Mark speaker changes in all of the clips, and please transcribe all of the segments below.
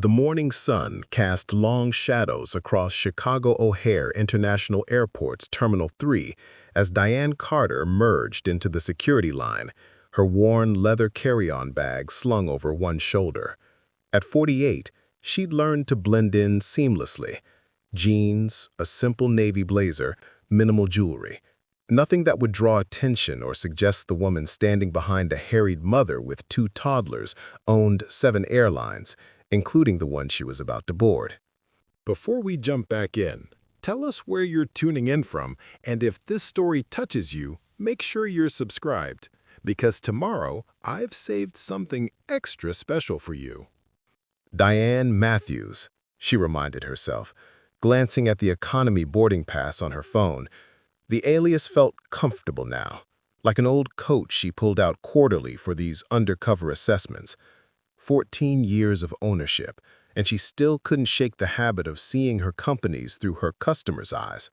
Speaker 1: The morning sun cast long shadows across Chicago O'Hare International Airport's Terminal 3 as Diane Carter merged into the security line, her worn leather carry-on bag slung over one shoulder. At 48, she'd learned to blend in seamlessly. Jeans, a simple navy blazer, minimal jewelry. Nothing that would draw attention or suggest the woman standing behind a harried mother with two toddlers owned 7 airlines, including the one she was about to board.
Speaker 2: Before we jump back in, tell us where you're tuning in from, and if this story touches you, make sure you're subscribed, because tomorrow I've saved something extra special for you.
Speaker 1: Diane Matthews, she reminded herself, glancing at the economy boarding pass on her phone. The alias felt comfortable now, like an old coat she pulled out quarterly for these undercover assessments. 14 years of ownership, and she still couldn't shake the habit of seeing her companies through her customers' eyes.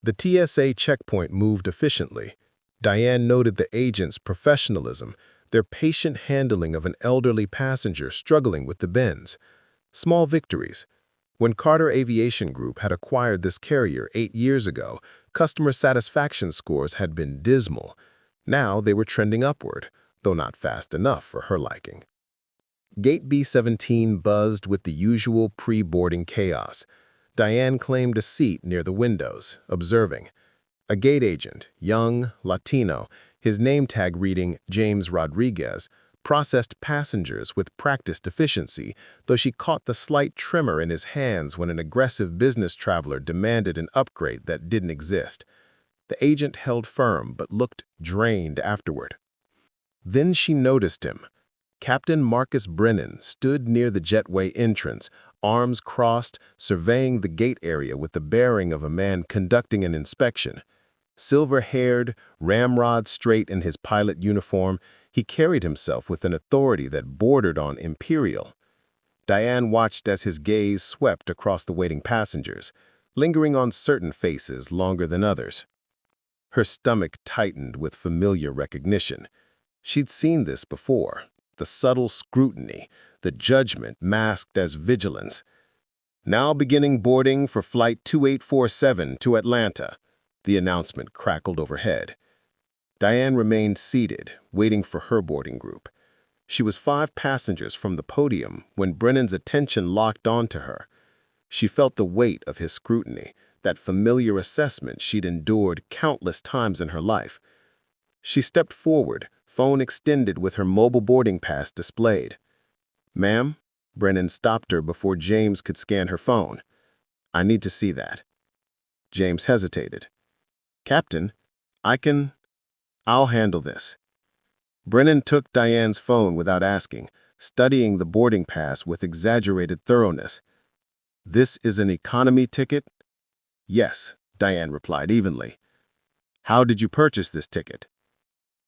Speaker 1: The TSA checkpoint moved efficiently. Diane noted the agent's professionalism, their patient handling of an elderly passenger struggling with the bends. Small victories. When Carter Aviation Group had acquired this carrier 8 years ago, customer satisfaction scores had been dismal. Now they were trending upward, though not fast enough for her liking. Gate B-17 buzzed with the usual pre-boarding chaos. Diane claimed a seat near the windows, observing. A gate agent, young, Latino, his name tag reading James Rodriguez, processed passengers with practiced efficiency, though she caught the slight tremor in his hands when an aggressive business traveler demanded an upgrade that didn't exist. The agent held firm but looked drained afterward. Then she noticed him. Captain Marcus Brennan stood near the jetway entrance, arms crossed, surveying the gate area with the bearing of a man conducting an inspection. Silver-haired, ramrod straight in his pilot uniform, he carried himself with an authority that bordered on imperial. Diane watched as his gaze swept across the waiting passengers, lingering on certain faces longer than others. Her stomach tightened with familiar recognition. She'd seen this before. The subtle scrutiny, the judgment masked as vigilance. Now beginning boarding for Flight 2847 to Atlanta, the announcement crackled overhead. Diane remained seated, waiting for her boarding group. She was 5 passengers from the podium when Brennan's attention locked onto her. She felt the weight of his scrutiny, that familiar assessment she'd endured countless times in her life. She stepped forward, phone extended with her mobile boarding pass displayed. "Ma'am?" Brennan stopped her before James could scan her phone. "I need to see that." James hesitated. "Captain, I'll handle this." Brennan took Diane's phone without asking, studying the boarding pass with exaggerated thoroughness. "This is an economy ticket?" "Yes," Diane replied evenly. "How did you purchase this ticket?"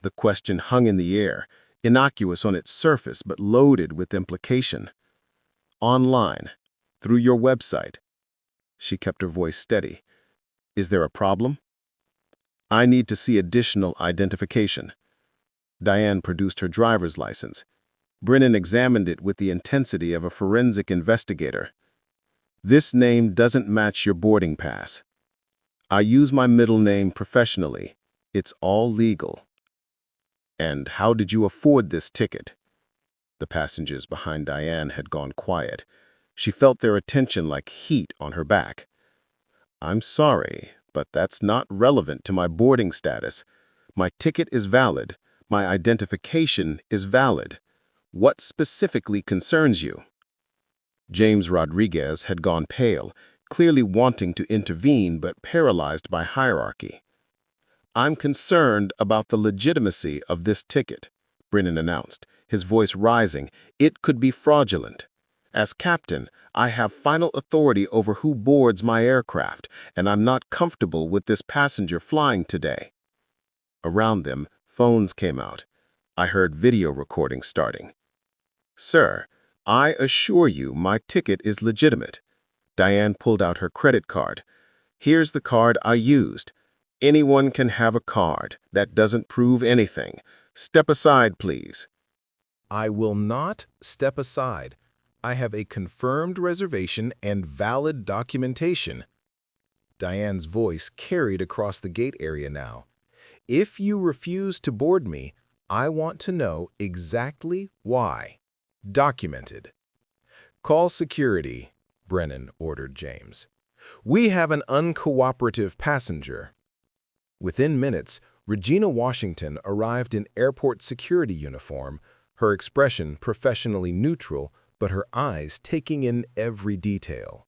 Speaker 1: The question hung in the air, innocuous on its surface but loaded with implication. "Online, through your website." She kept her voice steady. "Is there a problem?" "I need to see additional identification." Diane produced her driver's license. Brennan examined it with the intensity of a forensic investigator. "This name doesn't match your boarding pass." "I use my middle name professionally. It's all legal." "And how did you afford this ticket?" The passengers behind Diane had gone quiet. She felt their attention like heat on her back. "I'm sorry, but that's not relevant to my boarding status. My ticket is valid. My identification is valid. What specifically concerns you?" James Rodriguez had gone pale, clearly wanting to intervene but paralyzed by hierarchy. "I'm concerned about the legitimacy of this ticket," Brennan announced, his voice rising. "It could be fraudulent. As captain, I have final authority over who boards my aircraft, and I'm not comfortable with this passenger flying today." Around them, phones came out. I heard video recording starting. "Sir, I assure you my ticket is legitimate." Diane pulled out her credit card. "Here's the card I used. Anyone can have a card. That doesn't prove anything. Step aside, please." "I will not step aside." I have a confirmed reservation and valid documentation. Diane's voice carried across the gate area now. If you refuse to board me, I want to know exactly why. Documented. Call security, Brennan ordered James. We have an uncooperative passenger. Within minutes, Regina Washington arrived in airport security uniform, her expression professionally neutral, but her eyes taking in every detail.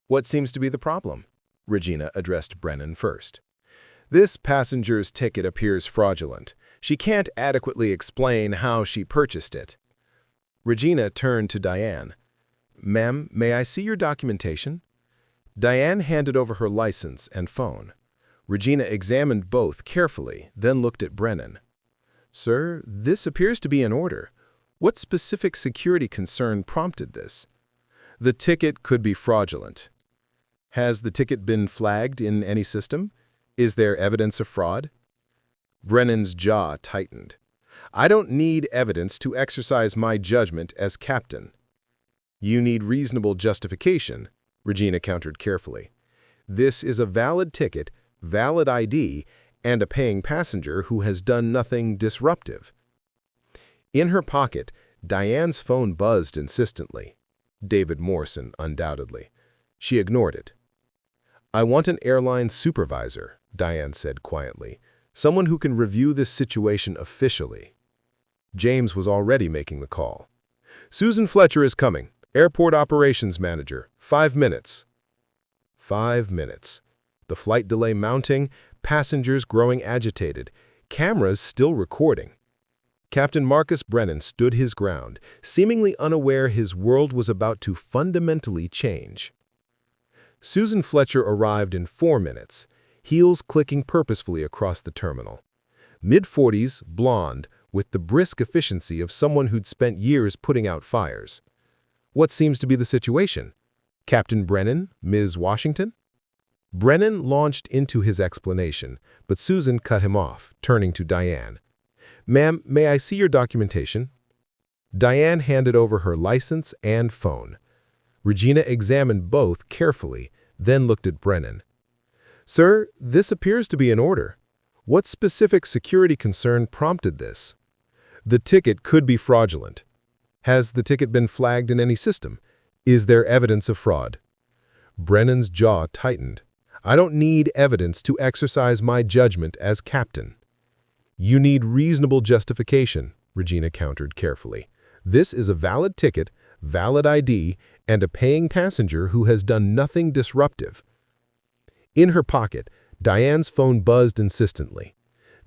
Speaker 1: What seems to be the problem? Regina addressed Brennan first. This passenger's ticket appears fraudulent. She can't adequately explain how she purchased it. Regina turned to Diane. Ma'am, may I see your documentation? Diane handed over her license and phone. Regina examined both carefully, then looked at Brennan. Sir, this appears to be in order. What specific security concern prompted this? The ticket could be fraudulent. Has the ticket been flagged in any system? Is there evidence of fraud? Brennan's jaw tightened. I don't need evidence to exercise my judgment as captain. You need reasonable justification, Regina countered carefully. This is a valid ticket, valid ID, and a paying passenger who has done nothing disruptive. In her pocket, Diane's phone buzzed insistently. David Morrison, undoubtedly. She ignored it. I want an airline supervisor, Diane said quietly. Someone who can review this situation officially. James was already making the call. Susan Fletcher is coming. Airport operations manager. 5 minutes. 5 minutes. The flight delay mounting, passengers growing agitated, cameras still recording. Captain Marcus Brennan stood his ground, seemingly unaware his world was about to fundamentally change. Susan Fletcher arrived in 4 minutes, heels clicking purposefully across the terminal. Mid-40s, blonde, with the brisk efficiency of someone who'd spent years putting out fires. What seems to be the situation? Captain Brennan, Ms. Washington? Brennan launched into his explanation, but Susan cut him off, turning to Diane. Ma'am, may I see your documentation? Diane handed over her license and phone. Regina examined both carefully, then looked at Brennan. Sir, this appears to be in order. What specific security concern prompted this? The ticket could be fraudulent. Has the ticket been flagged in any system? Is there evidence of fraud? Brennan's jaw tightened. I don't need evidence to exercise my judgment as captain. You need reasonable justification, Regina countered carefully. This is a valid ticket, valid ID, and a paying passenger who has done nothing disruptive. In her pocket, Diane's phone buzzed insistently.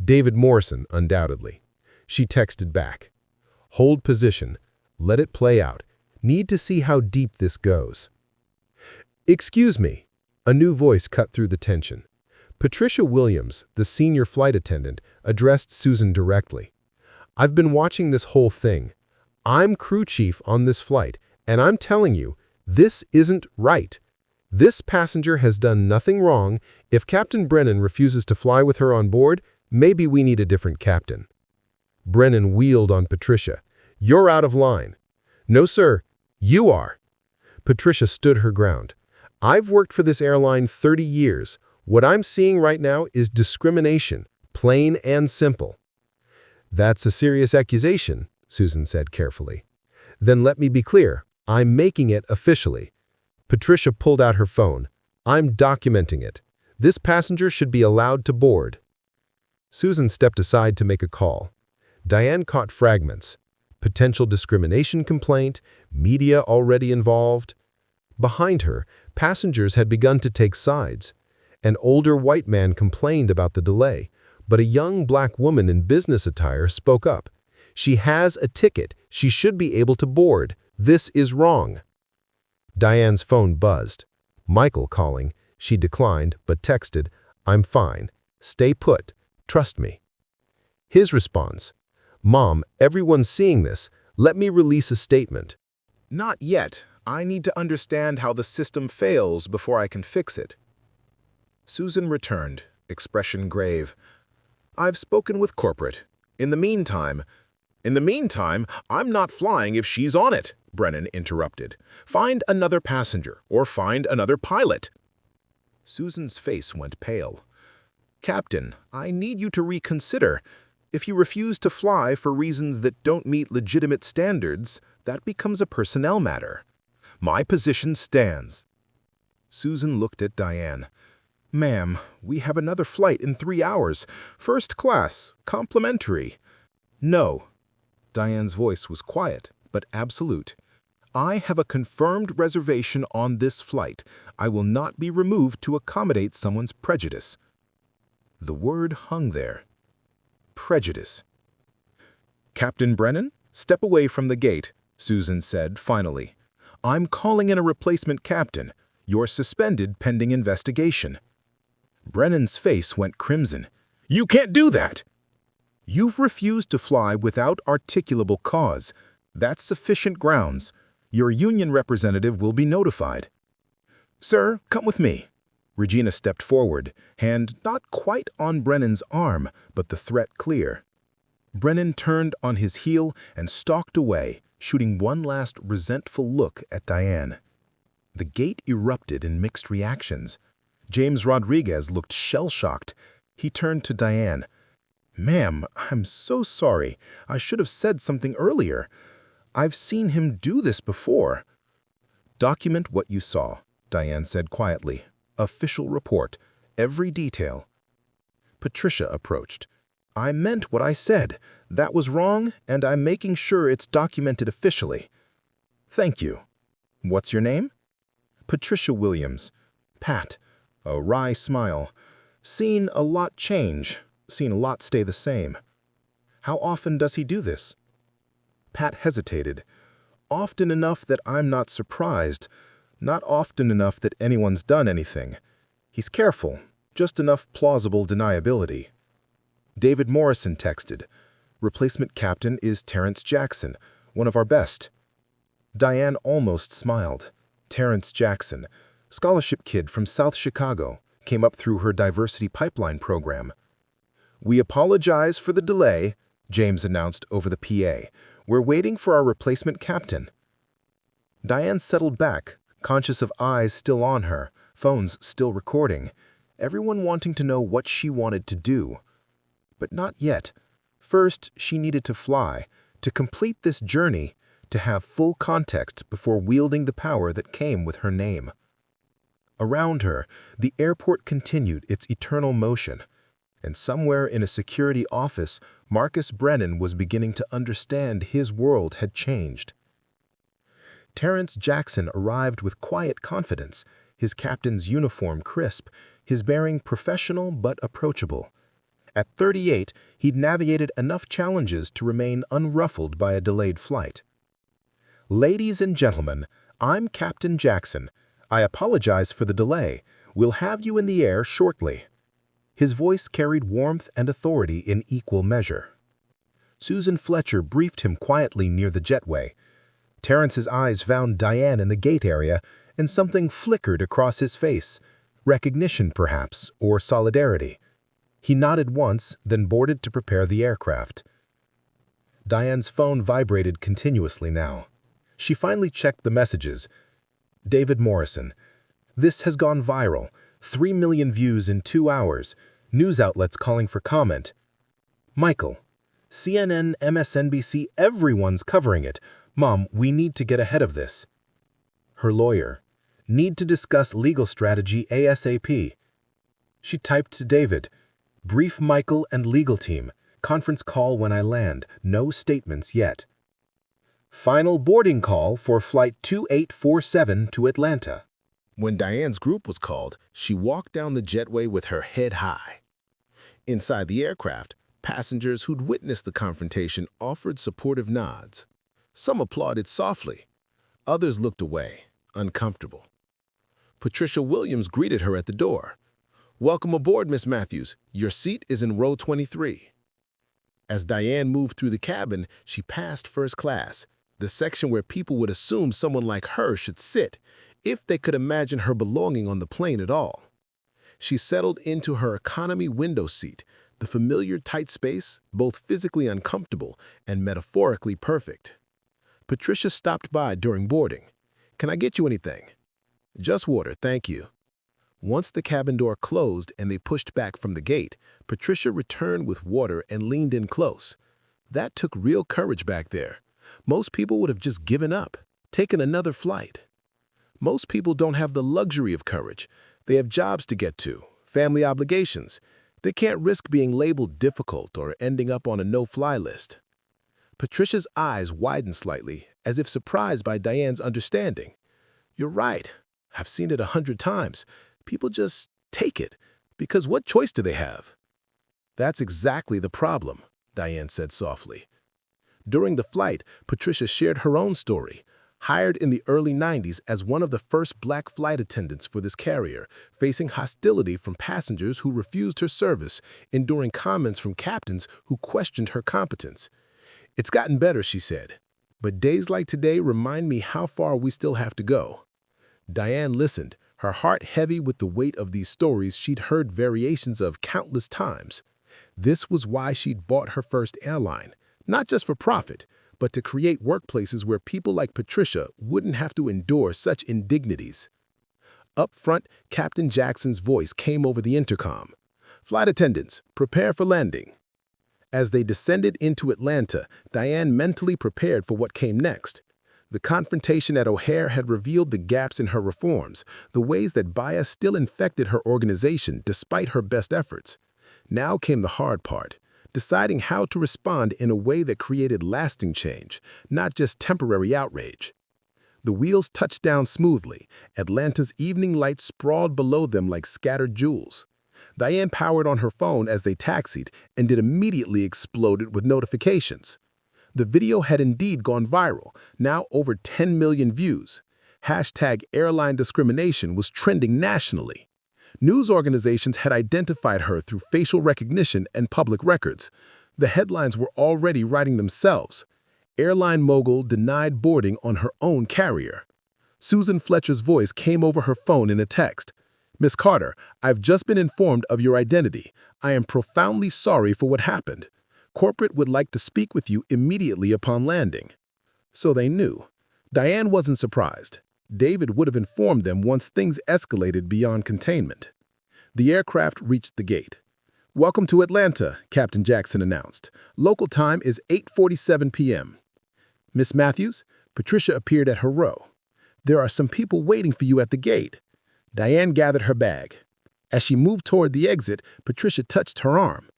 Speaker 1: David Morrison, undoubtedly. She texted back. Hold position. Let it play out. Need to see how deep this goes. Excuse me. A new voice cut through the tension. Patricia Williams, the senior flight attendant, addressed Susan directly. I've been watching this whole thing. I'm crew chief on this flight, and I'm telling you, this isn't right. This passenger has done nothing wrong. If Captain Brennan refuses to fly with her on board, maybe we need a different captain. Brennan wheeled on Patricia. You're out of line. No, sir. You are. Patricia stood her ground. I've worked for this airline 30 years. What I'm seeing right now is discrimination, plain and simple. That's a serious accusation, Susan said carefully. Then let me be clear. I'm making it officially. Patricia pulled out her phone. I'm documenting it. This passenger should be allowed to board. Susan stepped aside to make a call. Diane caught fragments. Potential discrimination complaint, media already involved. Behind her, passengers had begun to take sides. An older white man complained about the delay, but a young black woman in business attire spoke up. She has a ticket. She should be able to board. This is wrong. Diane's phone buzzed. Michael calling. She declined, but texted, I'm fine. Stay put. Trust me. His response, Mom, everyone's seeing this. Let me release a statement.
Speaker 2: Not yet. I need to understand how the system fails before I can fix it. Susan returned, expression grave. I've spoken with corporate. In the meantime, I'm not flying if she's on it,
Speaker 1: Brennan interrupted. "Find another passenger or find another pilot." Susan's face went pale. "Captain, I need you to reconsider. If you refuse to fly for reasons that don't meet legitimate standards, that becomes a personnel matter. My position stands." Susan looked at Diane. "Ma'am, we have another flight in 3 hours. First class, complimentary." "No." Diane's voice was quiet, but absolute. "I have a confirmed reservation on this flight. I will not be removed to accommodate someone's prejudice." The word hung there. Prejudice. "Captain Brennan, step away from the gate," Susan said finally. "I'm calling in a replacement captain. You're suspended pending investigation." Brennan's face went crimson. "You can't do that!" "You've refused to fly without articulable cause. That's sufficient grounds. Your union representative will be notified." "Sir, come with me." Regina stepped forward, hand not quite on Brennan's arm, but the threat clear. Brennan turned on his heel and stalked away, shooting one last resentful look at Diane. The gate erupted in mixed reactions. James Rodriguez looked shell-shocked. He turned to Diane. "Ma'am, I'm so sorry. I should have said something earlier. I've seen him do this before." "Document what you saw," Diane said quietly. "Official report. Every detail." Patricia approached. "I meant what I said. That was wrong, and I'm making sure it's documented officially." "Thank you. What's your name?" "Patricia Williams." "Pat." A wry smile. "Seen a lot change. Seen a lot stay the same." "How often does he do this?" Pat hesitated. "Often enough that I'm not surprised. Not often enough that anyone's done anything. He's careful, just enough plausible deniability." David Morrison texted. "Replacement captain is Terrence Jackson, one of our best." Diane almost smiled. Terrence Jackson, scholarship kid from South Chicago, came up through her diversity pipeline program. "We apologize for the delay," James announced over the PA. "We're waiting for our replacement captain." Diane settled back, conscious of eyes still on her, phones still recording, everyone wanting to know what she wanted to do. But not yet. First, she needed to fly, to complete this journey, to have full context before wielding the power that came with her name. Around her, the airport continued its eternal motion, and somewhere in a security office, Marcus Brennan was beginning to understand his world had changed. Terrence Jackson arrived with quiet confidence, his captain's uniform crisp, his bearing professional but approachable. At 38, he'd navigated enough challenges to remain unruffled by a delayed flight. "Ladies and gentlemen, I'm Captain Jackson. I apologize for the delay. We'll have you in the air shortly." His voice carried warmth and authority in equal measure. Susan Fletcher briefed him quietly near the jetway. Terrence's eyes found Diane in the gate area, and something flickered across his face. Recognition, perhaps, or solidarity. He nodded once, then boarded to prepare the aircraft. Diane's phone vibrated continuously now. She finally checked the messages. David Morrison. "This has gone viral. 3 million views in 2 hours. News outlets calling for comment." Michael. "CNN, MSNBC, everyone's covering it. Mom, we need to get ahead of this." Her lawyer. "Need to discuss legal strategy ASAP." She typed to David. "Brief Michael and legal team. Conference call when I land. No statements yet." Final boarding call for Flight 2847 to Atlanta.
Speaker 2: When Diane's group was called, she walked down the jetway with her head high. Inside the aircraft, passengers who'd witnessed the confrontation offered supportive nods. Some applauded softly. Others looked away, uncomfortable. Patricia Williams greeted her at the door. "Welcome aboard, Miss Matthews. Your seat is in row 23. As Diane moved through the cabin, she passed first class, the section where people would assume someone like her should sit, if they could imagine her belonging on the plane at all. She settled into her economy window seat, the familiar tight space, both physically uncomfortable and metaphorically perfect.
Speaker 1: Patricia stopped by during boarding. "Can I get you anything?" "Just water, thank you." Once the cabin door closed and they pushed back from the gate, Patricia returned with water and leaned in close. That took real courage back there. Most people would have just given up, taken another flight. Most people don't have the luxury of courage. They have jobs to get to, family obligations. They can't risk being labeled difficult or ending up on a no-fly list. Patricia's eyes widened slightly, as if surprised by Diane's understanding. "You're right. I've seen it 100 times. People just take it, because what choice do they have?" "That's exactly the problem," Diane said softly. During the flight, Patricia shared her own story. Hired in the early 90s as one of the first black flight attendants for this carrier, facing hostility from passengers who refused her service, enduring comments from captains who questioned her competence. "It's gotten better," she said, "but days like today remind me how far we still have to go." Diane listened, her heart heavy with the weight of these stories she'd heard variations of countless times. This was why she'd bought her first airline, not just for profit, but to create workplaces where people like Patricia wouldn't have to endure such indignities. Up front, Captain Jackson's voice came over the intercom. "Flight attendants, prepare for landing." As they descended into Atlanta, Diane mentally prepared for what came next. The confrontation at O'Hare had revealed the gaps in her reforms, the ways that bias still infected her organization despite her best efforts. Now came the hard part, deciding how to respond in a way that created lasting change, not just temporary outrage. The wheels touched down smoothly. Atlanta's evening lights sprawled below them like scattered jewels. Diane powered on her phone as they taxied, and it immediately exploded with notifications. The video had indeed gone viral, now over 10 million views. Hashtag airline discrimination was trending nationally. News organizations had identified her through facial recognition and public records. The headlines were already writing themselves. Airline mogul denied boarding on her own carrier. Susan Fletcher's voice came over her phone in a text. "Miss Carter, I've just been informed of your identity. I am profoundly sorry for what happened. Corporate would like to speak with you immediately upon landing." So they knew. Diane wasn't surprised. David would have informed them once things escalated beyond containment. The aircraft reached the gate. "Welcome to Atlanta," Captain Jackson announced. "Local time is 8:47 p.m. "Miss Matthews?" Patricia appeared at her row. "There are some people waiting for you at the gate." Diane gathered her bag. As she moved toward the exit, Patricia touched her arm.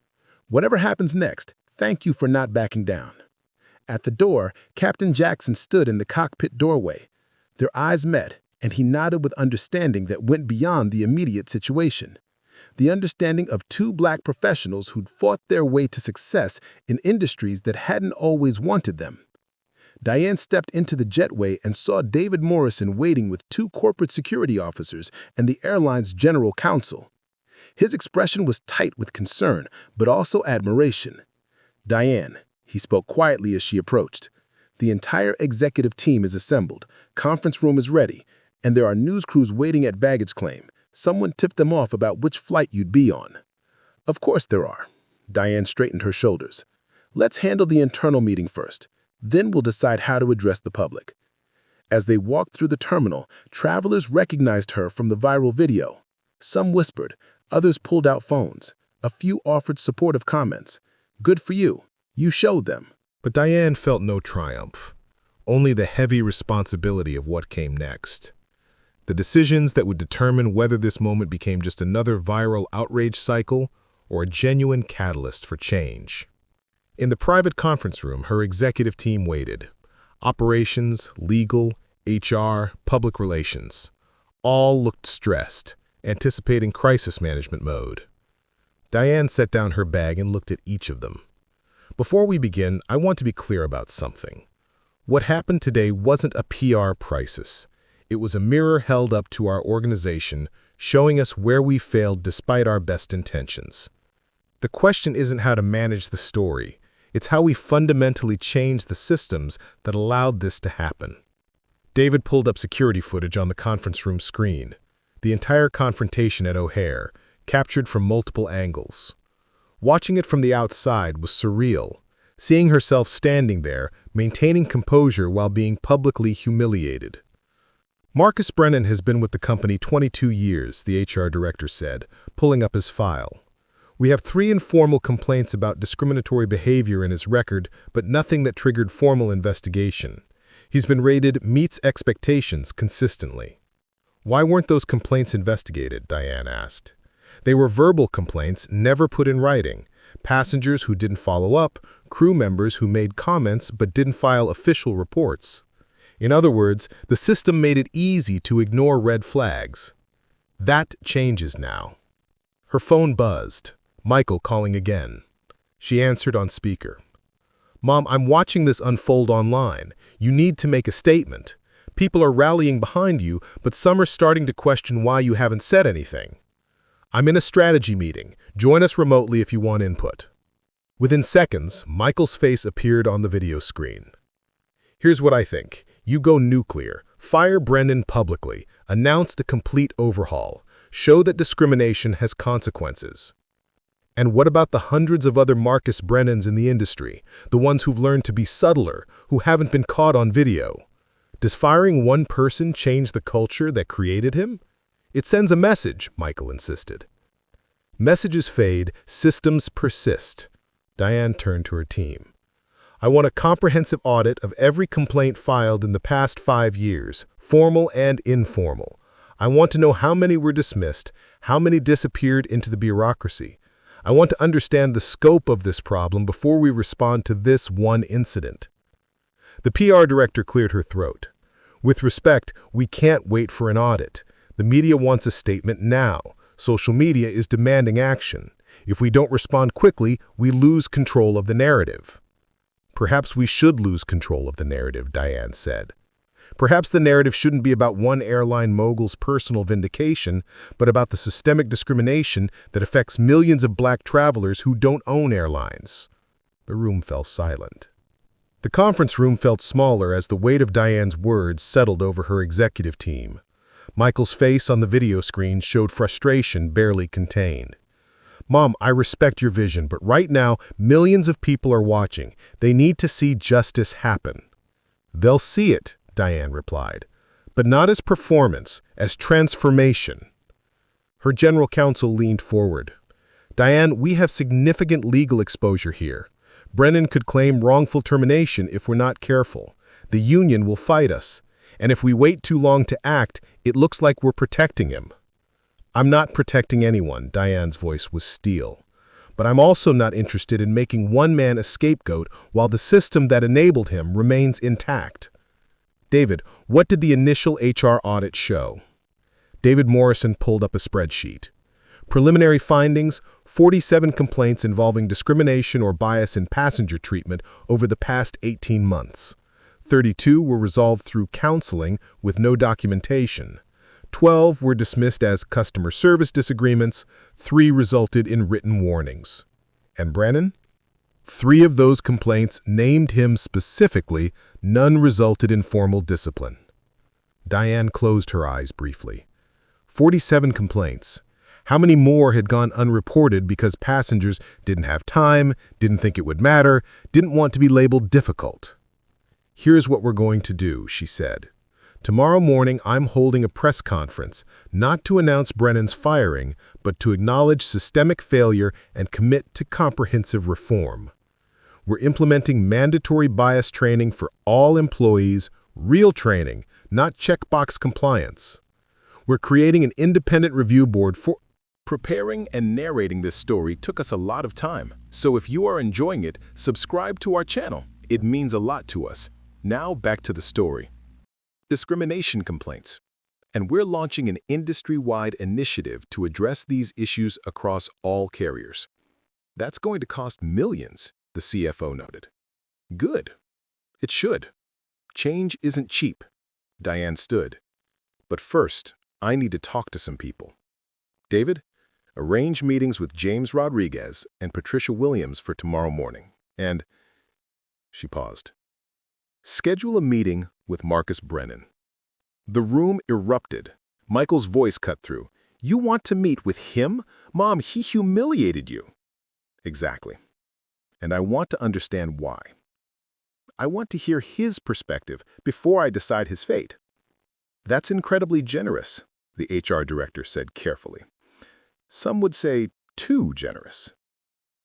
Speaker 1: "Whatever happens next, thank you for not backing down." At the door, Captain Jackson stood in the cockpit doorway. Their eyes met, and he nodded with understanding that went beyond the immediate situation. The understanding of two black professionals who'd fought their way to success in industries that hadn't always wanted them. Diane stepped into the jetway and saw David Morrison waiting with two corporate security officers and the airline's general counsel. His expression was tight with concern, but also admiration. "Diane," he spoke quietly as she approached, "the entire executive team is assembled, conference room is ready, and there are news crews waiting at baggage claim. Someone tipped them off about which flight you'd be on." "Of course there are." Diane straightened her shoulders. "Let's handle the internal meeting first. Then we'll decide how to address the public." As they walked through the terminal, travelers recognized her from the viral video. Some whispered, others pulled out phones. A few offered supportive comments. "Good for you. You showed them."
Speaker 2: But Diane felt no triumph, only the heavy responsibility of what came next. The decisions that would determine whether this moment became just another viral outrage cycle or a genuine catalyst for change. In the private conference room, her executive team waited. Operations, legal, HR, public relations. All looked stressed, anticipating crisis management mode. Diane set down her bag and looked at each of them. "Before we begin, I want to be clear about something. What happened today wasn't a PR crisis. It was a mirror held up to our organization, showing us where we failed despite our best intentions. The question isn't how to manage the story. It's how we fundamentally change the systems that allowed this to happen." David pulled up security footage on the conference room screen. The entire confrontation at O'Hare, captured from multiple angles. Watching it from the outside was surreal.
Speaker 1: seeing herself standing there, maintaining composure while being publicly humiliated. Marcus Brennan has been with the company 22 years, the HR director said, pulling up his file. We have 3 informal complaints about discriminatory behavior in his record, but nothing that triggered formal investigation. He's been rated meets expectations consistently. Why weren't those complaints investigated? Diane asked. They were verbal complaints, never put in writing. Passengers who didn't follow up, crew members who made comments but didn't file official reports. In other words, the system made it easy to ignore red flags. That changes now. Her phone buzzed. Michael calling again. She answered on speaker. Mom, I'm watching this unfold online. You need to make a statement. People are rallying behind you, but some are starting to question why you haven't said anything. I'm in a strategy meeting. Join us remotely if you want input. Within seconds, Michael's face appeared on the video screen. Here's what I think. You go nuclear. Fire Brennan publicly. Announce a complete overhaul. Show that discrimination has consequences. And what about the hundreds of other Marcus Brennans in the industry, the ones who've learned to be subtler, who haven't been caught on video? Does firing one person change the culture that created him? It sends a message, Michael insisted. Messages fade, systems persist. Diane turned to her team. I want a comprehensive audit of every complaint filed in the past 5 years, formal and informal. I want to know how many were dismissed, how many disappeared into the bureaucracy. I want to understand the scope of this problem before we respond to this one incident. The PR director cleared her throat. With respect, we can't wait for an audit. The media wants a statement now. Social media is demanding action. If we don't respond quickly, we lose control of the narrative. Perhaps we should lose control of the narrative, Diane said. Perhaps the narrative shouldn't be about one airline mogul's personal vindication, but about the systemic discrimination that affects millions of black travelers who don't own airlines. The room fell silent. The conference room felt smaller as the weight of Diane's words settled over her executive team. Michael's face on the video screen showed frustration barely contained. Mom, I respect your vision, but right now, millions of people are watching. They need to see justice happen. They'll see it, Diane replied, but not as performance, as transformation. Her general counsel leaned forward. Diane, we have significant legal exposure here. Brennan could claim wrongful termination if we're not careful. The union will fight us. And if we wait too long to act, it looks like we're protecting him. I'm not protecting anyone, Diane's voice was steel. But I'm also not interested in making one man a scapegoat while the system that enabled him remains intact. David, what did the initial HR audit show? David Morrison pulled up a spreadsheet. Preliminary findings, 47 complaints involving discrimination or bias in passenger treatment over the past 18 months. 32 were resolved through counseling with no documentation. 12 were dismissed as customer service disagreements. 3 resulted in written warnings. And Brennan? 3 of those complaints named him specifically. None resulted in formal discipline. Diane closed her eyes briefly. 47 complaints. How many more had gone unreported because passengers didn't have time, didn't think it would matter, didn't want to be labeled difficult? Here's what we're going to do, she said. Tomorrow morning, I'm holding a press conference, not to announce Brennan's firing, but to acknowledge systemic failure and commit to comprehensive reform. We're implementing mandatory bias training for all employees, real training, not checkbox compliance. We're creating an independent review board for... Preparing and narrating this story took us a lot of time, so if you are enjoying it, subscribe to our channel. It means a lot to us. Now back to the story. Discrimination complaints. And we're launching an industry-wide initiative to address these issues across all carriers. That's going to cost millions, the CFO noted. Good. It should. Change isn't cheap. Diane stood. But first, I need to talk to some people. David, arrange meetings with James Rodriguez and Patricia Williams for tomorrow morning. And she paused. Schedule a meeting with Marcus Brennan. The room erupted. Michael's voice cut through. You want to meet with him? Mom, he humiliated you. Exactly. and I want to understand why. I want to hear his perspective before I decide his fate. That's incredibly generous, the HR director said carefully. Some would say too generous.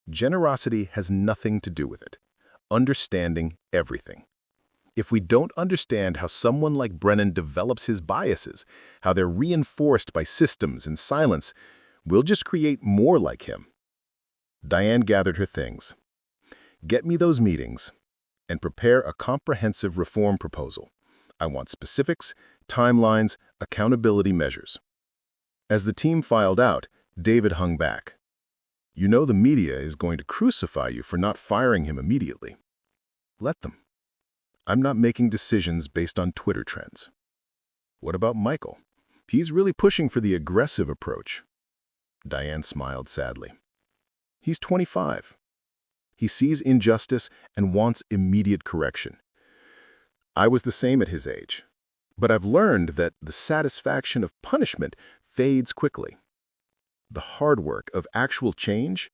Speaker 1: Generosity has nothing to do with it. Understanding everything. If we don't understand how someone like Brennan develops his biases, how they're reinforced by systems and silence, we'll just create more like him. Diane gathered her things. Get me those meetings and prepare a comprehensive reform proposal. I want specifics, timelines, accountability measures. As the team filed out, David hung back. You know the media is going to crucify you for not firing him immediately. Let them. I'm not making decisions based on Twitter trends. What about Michael? He's really pushing for the aggressive approach. Diane smiled sadly. He's 25. He sees injustice and wants immediate correction. I was the same at his age, but I've learned that the satisfaction of punishment fades quickly. The hard work of actual change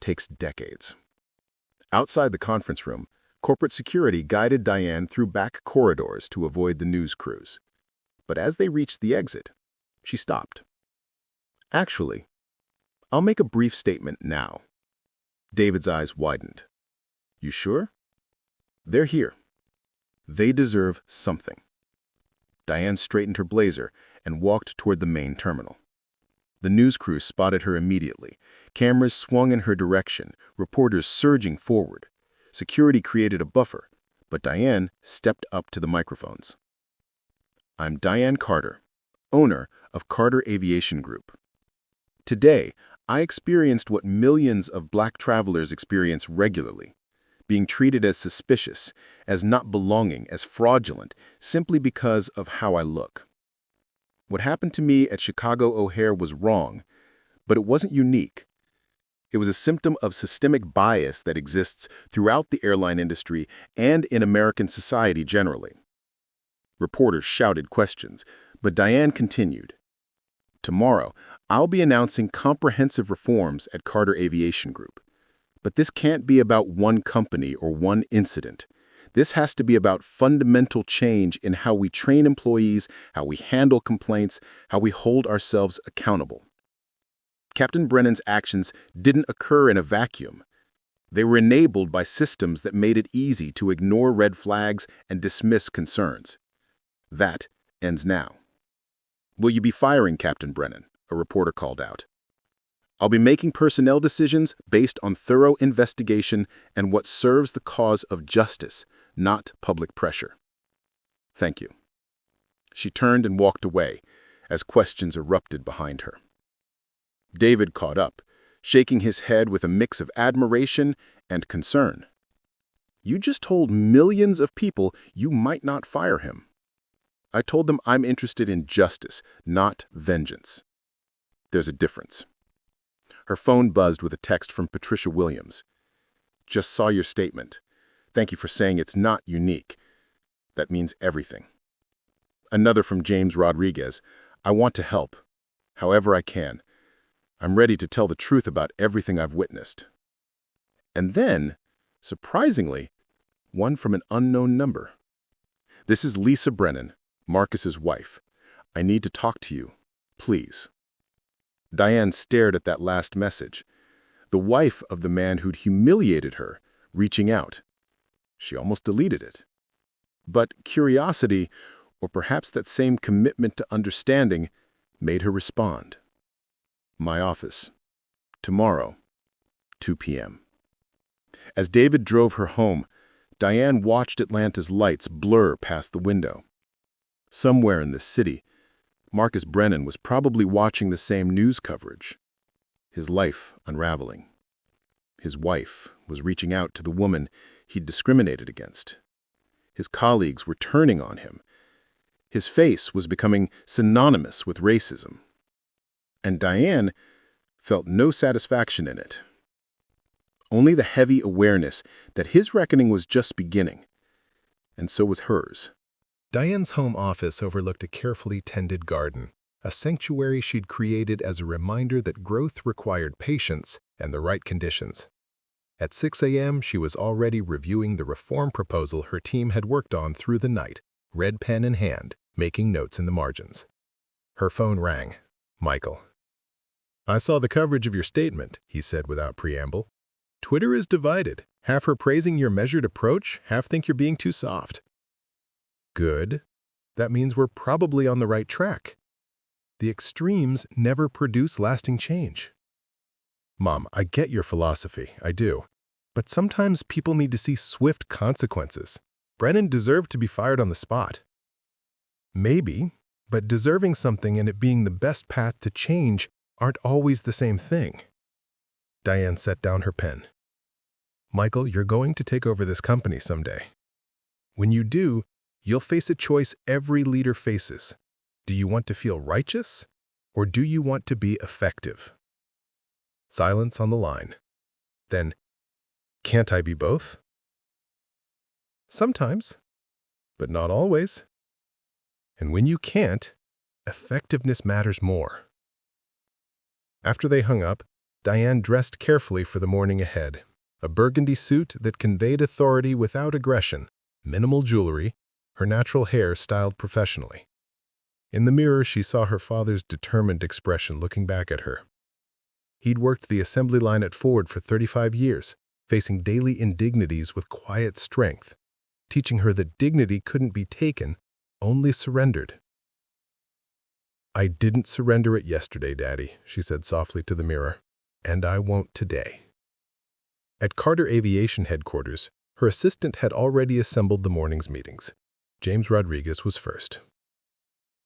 Speaker 1: takes decades. Outside the conference room, corporate security guided Diane through back corridors to avoid the news crews. But as they reached the exit, she stopped. Actually, I'll make a brief statement now. David's eyes widened. You sure? They're here. They deserve something. Diane straightened her blazer and walked toward the main terminal. The news crew spotted her immediately. Cameras swung in her direction, reporters surging forward. Security created a buffer, but Diane stepped up to the microphones. I'm Diane Carter, owner of Carter Aviation Group. Today, I experienced what millions of Black travelers experience regularly, being treated as suspicious, as not belonging, as fraudulent, simply because of how I look. What happened to me at Chicago O'Hare was wrong, but it wasn't unique. It was a symptom of systemic bias that exists throughout the airline industry and in American society generally. Reporters shouted questions, but Diane continued. Tomorrow, I'll be announcing comprehensive reforms at Carter Aviation Group. But this can't be about one company or one incident. This has to be about fundamental change in how we train employees, how we handle complaints, how we hold ourselves accountable. Captain Brennan's actions didn't occur in a vacuum. They were enabled by systems that made it easy to ignore red flags and dismiss concerns. That ends now. Will you be firing Captain Brennan? A reporter called out. I'll be making personnel decisions based on thorough investigation and what serves the cause of justice, not public pressure. Thank you. She turned and walked away as questions erupted behind her. David caught up, shaking his head with a mix of admiration and concern. You just told millions of people you might not fire him. I told them I'm interested in justice, not vengeance. There's a difference. Her phone buzzed with a text from Patricia Williams. Just saw your statement. Thank you for saying it's not unique. That means everything. Another from James Rodriguez. I want to help, however I can. I'm ready to tell the truth about everything I've witnessed. And then, surprisingly, one from an unknown number. This is Lisa Brennan, Marcus's wife. I need to talk to you, please. Diane stared at that last message. The wife of the man who'd humiliated her, reaching out. She almost deleted it. But curiosity, or perhaps that same commitment to understanding, made her respond. My office. Tomorrow, 2 p.m. As David drove her home, Diane watched Atlanta's lights blur past the window. Somewhere in this city, Marcus Brennan was probably watching the same news coverage. His life unraveling. His wife was reaching out to the woman he'd discriminated against. His colleagues were turning on him. His face was becoming synonymous with racism. And Diane felt no satisfaction in it. Only the heavy awareness that his reckoning was just beginning, and so was hers.
Speaker 2: Diane's home office overlooked a carefully tended garden, a sanctuary she'd created as a reminder that growth required patience and the right conditions.
Speaker 1: At 6 a.m., she was already reviewing the reform proposal her team had worked on through the night, red pen in hand, making notes in the margins. Her phone rang. Michael. "I saw the coverage of your statement," he said without preamble. "Twitter is divided. Half are praising your measured approach, half think you're being too soft." "Good. That means we're probably on the right track. The extremes never produce lasting change." "Mom, I get your philosophy, I do. But sometimes people need to see swift consequences. Brennan deserved to be fired on the spot." "Maybe, but deserving something and it being the best path to change aren't always the same thing." Diane set down her pen. "Michael, you're going to take over this company someday. When you do, you'll face a choice every leader faces. Do you want to feel righteous, or do you want to be effective?" Silence on the line. Then, "Can't I be both?" "Sometimes, but not always. And when you can't, effectiveness matters more." After they hung up, Diane dressed carefully for the morning ahead. A burgundy suit that conveyed authority without aggression, minimal jewelry, her natural hair styled professionally. In the mirror, she saw her father's determined expression looking back at her. He'd worked the assembly line at Ford for 35 years, facing daily indignities with quiet strength, teaching her that dignity couldn't be taken, only surrendered. "I didn't surrender it yesterday, Daddy," she said softly to the mirror, "and I won't today." At Carter Aviation headquarters, her assistant had already assembled the morning's meetings. James Rodriguez was first.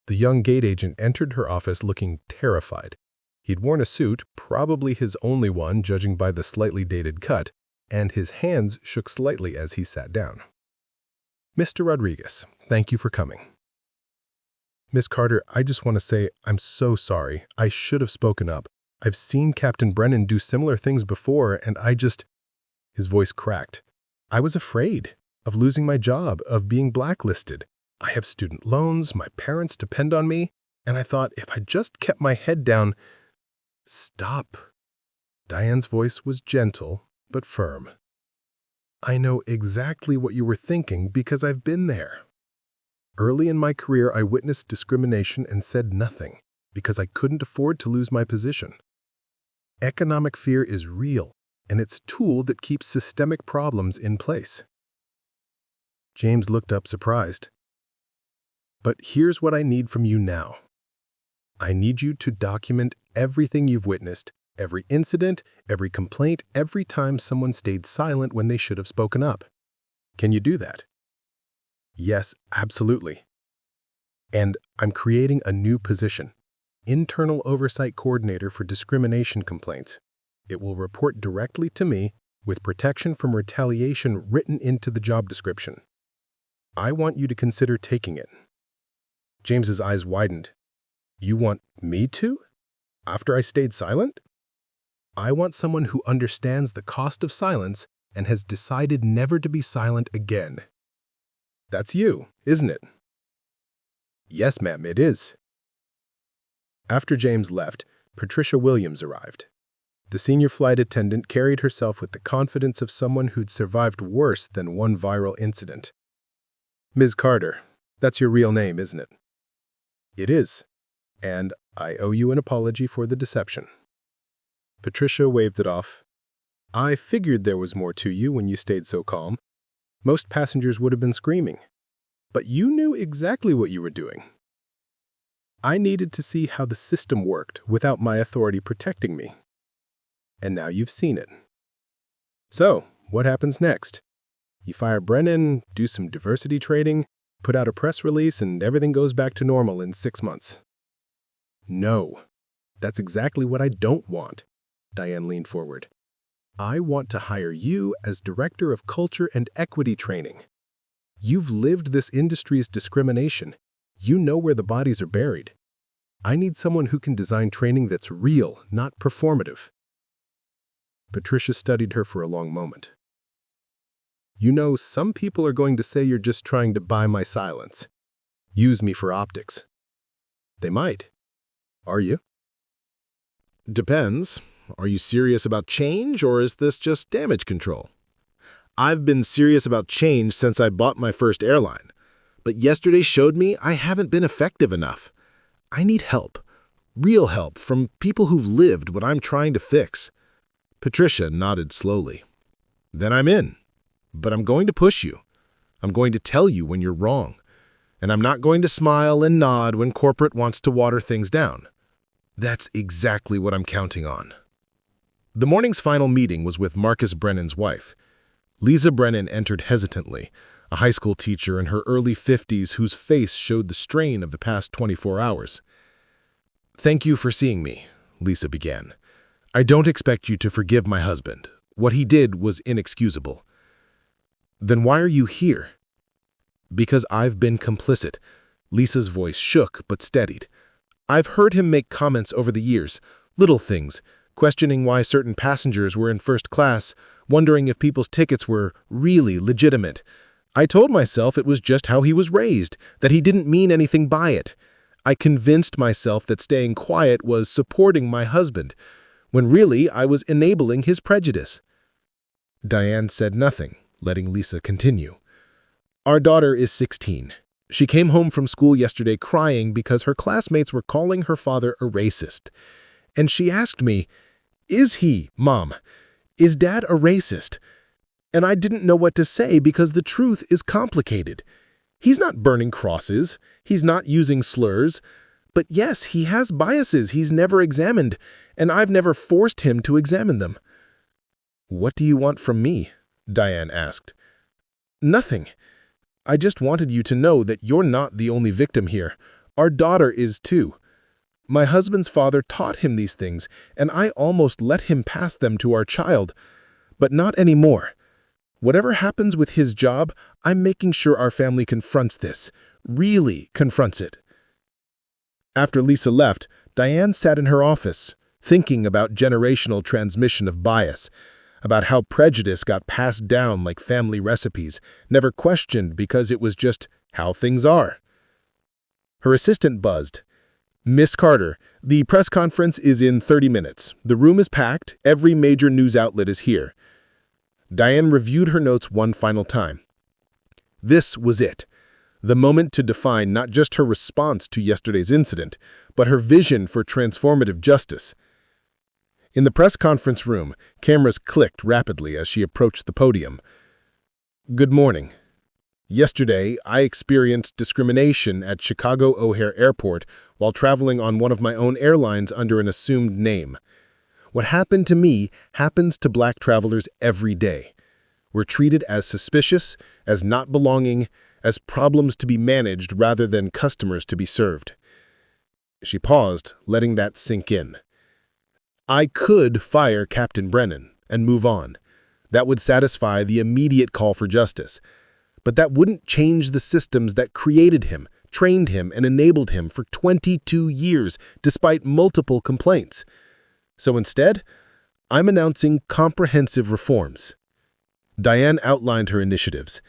Speaker 1: The young gate agent entered her office looking terrified. He'd worn a suit, probably his only one judging by the slightly dated cut, and his hands shook slightly as he sat down. "Mr. Rodriguez, thank you for coming." "Miss Carter, I just want to say I'm so sorry. I should have spoken up. I've seen Captain Brennan do similar things before, and I just—" His voice cracked. "I was afraid of losing my job, of being blacklisted. I have student loans, my parents depend on me, and I thought if I just kept my head down—" "Stop." Diane's voice was gentle, but firm. "I know exactly what you were thinking because I've been there. Early in my career, I witnessed discrimination and said nothing because I couldn't afford to lose my position. Economic fear is real, and it's a tool that keeps systemic problems in place." James looked up surprised. "But here's what I need from you now. I need you to document everything you've witnessed, every incident, every complaint, every time someone stayed silent when they should have spoken up. Can you do that?" "Yes, absolutely. And I'm creating a new position, Internal Oversight Coordinator for Discrimination Complaints. It will report directly to me with protection from retaliation written into the job description. I want you to consider taking it." James's eyes widened. "You want me to? After I stayed silent?" "I want someone who understands the cost of silence and has decided never to be silent again." "That's you, isn't it?" "Yes, ma'am, it is." After James left, Patricia Williams arrived. The senior flight attendant carried herself with the confidence of someone who'd survived worse than one viral incident. "Ms. Carter, that's your real name, isn't it?" "It is, and I owe you an apology for the deception." Patricia waved it off. "I figured there was more to you when you stayed so calm. Most passengers would have been screaming. But you knew exactly what you were doing. I needed to see how the system worked without my authority protecting me. And now you've seen it. So, what happens next? You fire Brennan, do some diversity training, put out a press release, and everything goes back to normal in 6 months." "No, that's exactly what I don't want." Diane leaned forward. "I want to hire you as Director of Culture and Equity Training. You've lived this industry's discrimination. You know where the bodies are buried. I need someone who can design training that's real, not performative." Patricia studied her for a long moment. "You know, some people are going to say you're just trying to buy my silence. Use me for optics." "They might. Are you?"
Speaker 2: Depends. Are you serious about change, or is this just damage control? I've been serious about change since I bought my first airline, but yesterday showed me I haven't been effective enough. I need help, real help from people who've lived what I'm trying to fix. Patricia nodded slowly. Then I'm in, but I'm going to push you. I'm going to tell you when you're wrong, and I'm not going to smile and nod when corporate wants to water things down. That's exactly what I'm counting on. The morning's final meeting was with Marcus Brennan's wife. Lisa Brennan entered hesitantly, a high school teacher in her early 50s whose face showed the strain of the past 24 hours. "Thank you for seeing me," Lisa began. "I don't expect you to forgive my husband. What he did was inexcusable." "Then why are you here?" "Because I've been complicit." Lisa's voice shook but steadied. "I've heard him make comments over the years, little things, questioning why certain passengers were in first class, wondering if people's tickets were really legitimate. I told myself it was just how he was raised, that he didn't mean anything by it. I convinced myself that staying quiet was supporting my husband, when really I was enabling his prejudice." Diane said nothing, letting Lisa continue. "Our daughter is 16. She came home from school yesterday crying because her classmates were calling her father a racist. And she asked me, 'Is he, Mom? Is Dad a racist?' And I didn't know what to say because the truth is complicated. He's not burning crosses. He's not using slurs. But yes, he has biases he's never examined, and I've never forced him to examine them." "What do you want from me?" Diane asked. "Nothing. I just wanted you to know that you're not the only victim here. Our daughter is too. My husband's father taught him these things, and I almost let him pass them to our child. But not anymore. Whatever happens with his job, I'm making sure our family confronts this, really confronts it." After Lisa left, Diane sat in her office, thinking about generational transmission of bias, about how prejudice got passed down like family recipes, never questioned because it was just how things are. Her assistant buzzed. "Miss Carter, the press conference is in 30 minutes. The room is packed. Every major news outlet is here." Diane reviewed her notes one final time. This was it. The moment to define not just her response to yesterday's incident, but her vision for transformative justice. In the press conference room, cameras clicked rapidly as she approached the podium. "Good morning. Yesterday, I experienced discrimination at Chicago O'Hare Airport while traveling on one of my own airlines under an assumed name. What happened to me happens to Black travelers every day. We're treated as suspicious, as not belonging, as problems to be managed rather than customers to be served." She paused, letting that sink in. "I could fire Captain Brennan and move on. That would satisfy the immediate call for justice. But that wouldn't change the systems that created him, trained him, and enabled him for 22 years, despite multiple complaints. So instead, I'm announcing comprehensive reforms." Diane outlined her initiatives: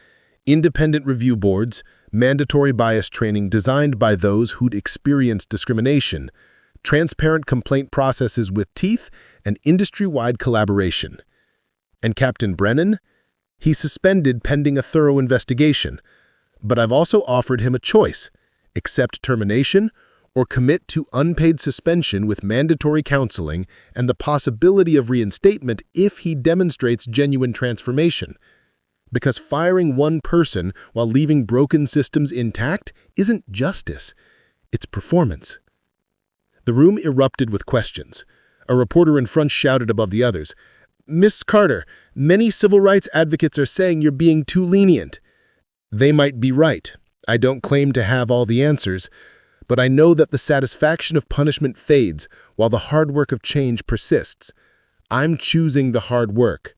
Speaker 2: independent review boards, mandatory bias training designed by those who'd experienced discrimination, transparent complaint processes with teeth, and industry-wide collaboration. And Captain Brennan? He's suspended pending a thorough investigation, but I've also offered him a choice: accept termination or commit to unpaid suspension with mandatory counseling and the possibility of reinstatement if he demonstrates genuine transformation. Because firing one person while leaving broken systems intact isn't justice, it's performance. The room erupted with questions. A reporter in front shouted above the others, "Miss Carter, many civil rights advocates are saying you're being too lenient." They might be right. I don't claim to have all the answers, but I know that the satisfaction of punishment fades while the hard work of change persists. I'm choosing the hard work.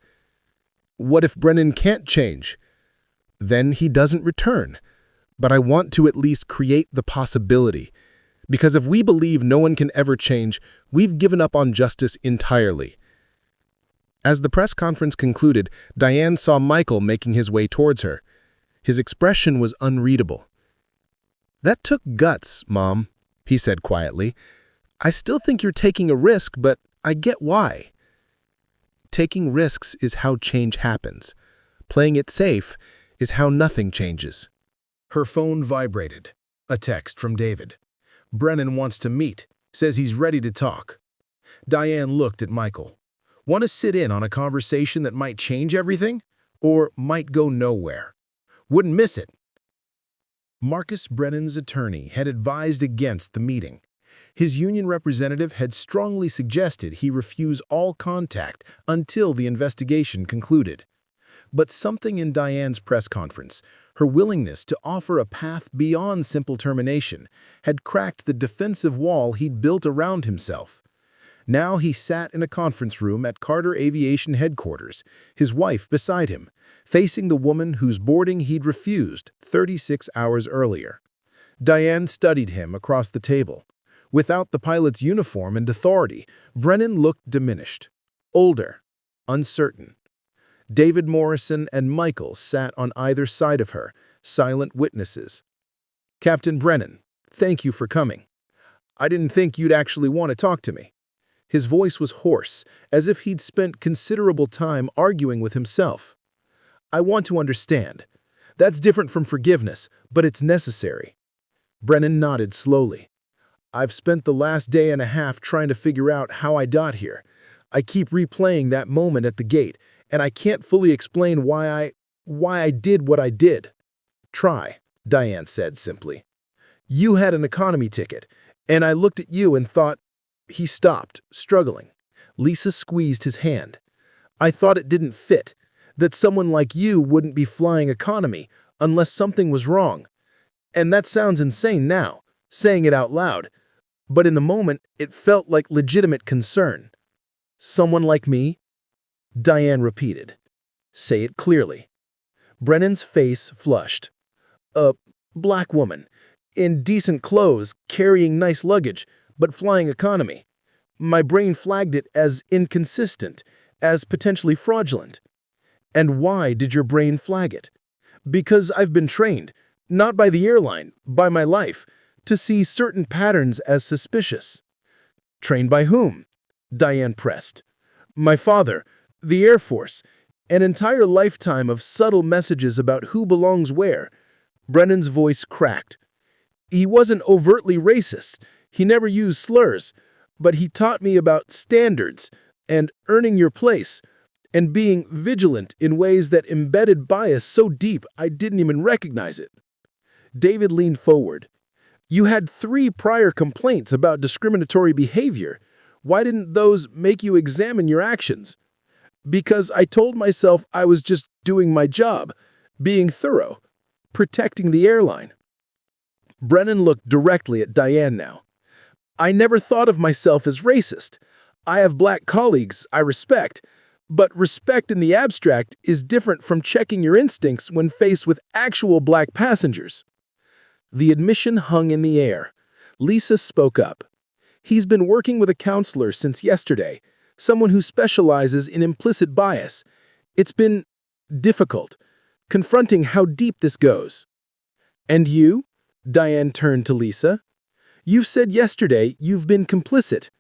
Speaker 2: What if Brennan can't change? Then he doesn't return. But I want to at least create the possibility. Because if we believe no one can ever change, we've given up on justice entirely. As the press conference concluded, Diane saw Michael making his way towards her. His expression was unreadable. "That took guts, Mom," he said quietly. "I still think you're taking a risk, but
Speaker 1: I get why. Taking risks is how change happens. Playing it safe is how nothing changes.
Speaker 2: Her phone vibrated. A text from David. Brennan wants to meet, says he's ready to talk. Diane looked at Michael. Want to sit in on a conversation that might change everything? Or might go nowhere? Wouldn't miss it. Marcus Brennan's attorney had advised against the meeting. His union representative had strongly suggested he refuse all contact until the investigation concluded. But something in Diane's press conference, her willingness to offer a path beyond simple termination, had cracked the defensive wall he'd built around himself. Now he sat in a conference room at Carter Aviation headquarters, his wife beside him, facing the woman whose boarding he'd refused 36 hours earlier. Diane studied him across the table. Without the pilot's uniform and authority, Brennan looked diminished, older, uncertain. David Morrison and Michael sat on either side of her, silent witnesses. "Captain Brennan, thank you for coming. I didn't think you'd actually want to talk to me." His voice was hoarse, as if he'd spent considerable time arguing with himself. "I want to understand. That's different from forgiveness, but it's necessary." Brennan nodded slowly. "I've spent the last day and a half trying to figure out how I got here. I keep replaying that moment at the gate, and I can't fully explain why I did what I did." "Try," Diane said simply. "You had an economy ticket, and I looked at you and thought—" He stopped, struggling. Lisa squeezed his hand. "I thought it didn't fit, that someone like you wouldn't be flying economy unless something was wrong. And that sounds insane now, saying it out loud, but in the moment it felt like legitimate concern." "Someone like me?" Diane repeated. "Say it clearly." Brennan's face flushed. "A black woman, in decent clothes, carrying nice luggage, but flying economy. My brain flagged it as inconsistent, as potentially fraudulent." "And why did your brain flag it?" "Because I've been trained, not by the airline, by my life, to see certain patterns as suspicious." "Trained by whom?" Diane pressed. "My father, the Air Force, an entire lifetime of subtle messages about who belongs where." Brennan's voice cracked. "He wasn't overtly racist. He never used slurs, but he taught me about standards and earning your place and being vigilant in ways that embedded bias so deep I didn't even recognize it." David leaned forward. "You had 3 prior complaints about discriminatory behavior. Why didn't those make you examine your actions?" "Because I told myself I was just doing my job, being thorough, protecting the airline." Brennan looked directly at Diane now. "I never thought of myself as racist. I have black colleagues I respect, but respect in the abstract is different from checking your instincts when faced with actual black passengers." The admission hung in the air. Lisa spoke up. "He's been working with a counselor since yesterday, someone who specializes in implicit bias. It's been difficult, confronting how deep this goes." "And you?" Diane turned to Lisa. "You've said yesterday you've been complicit."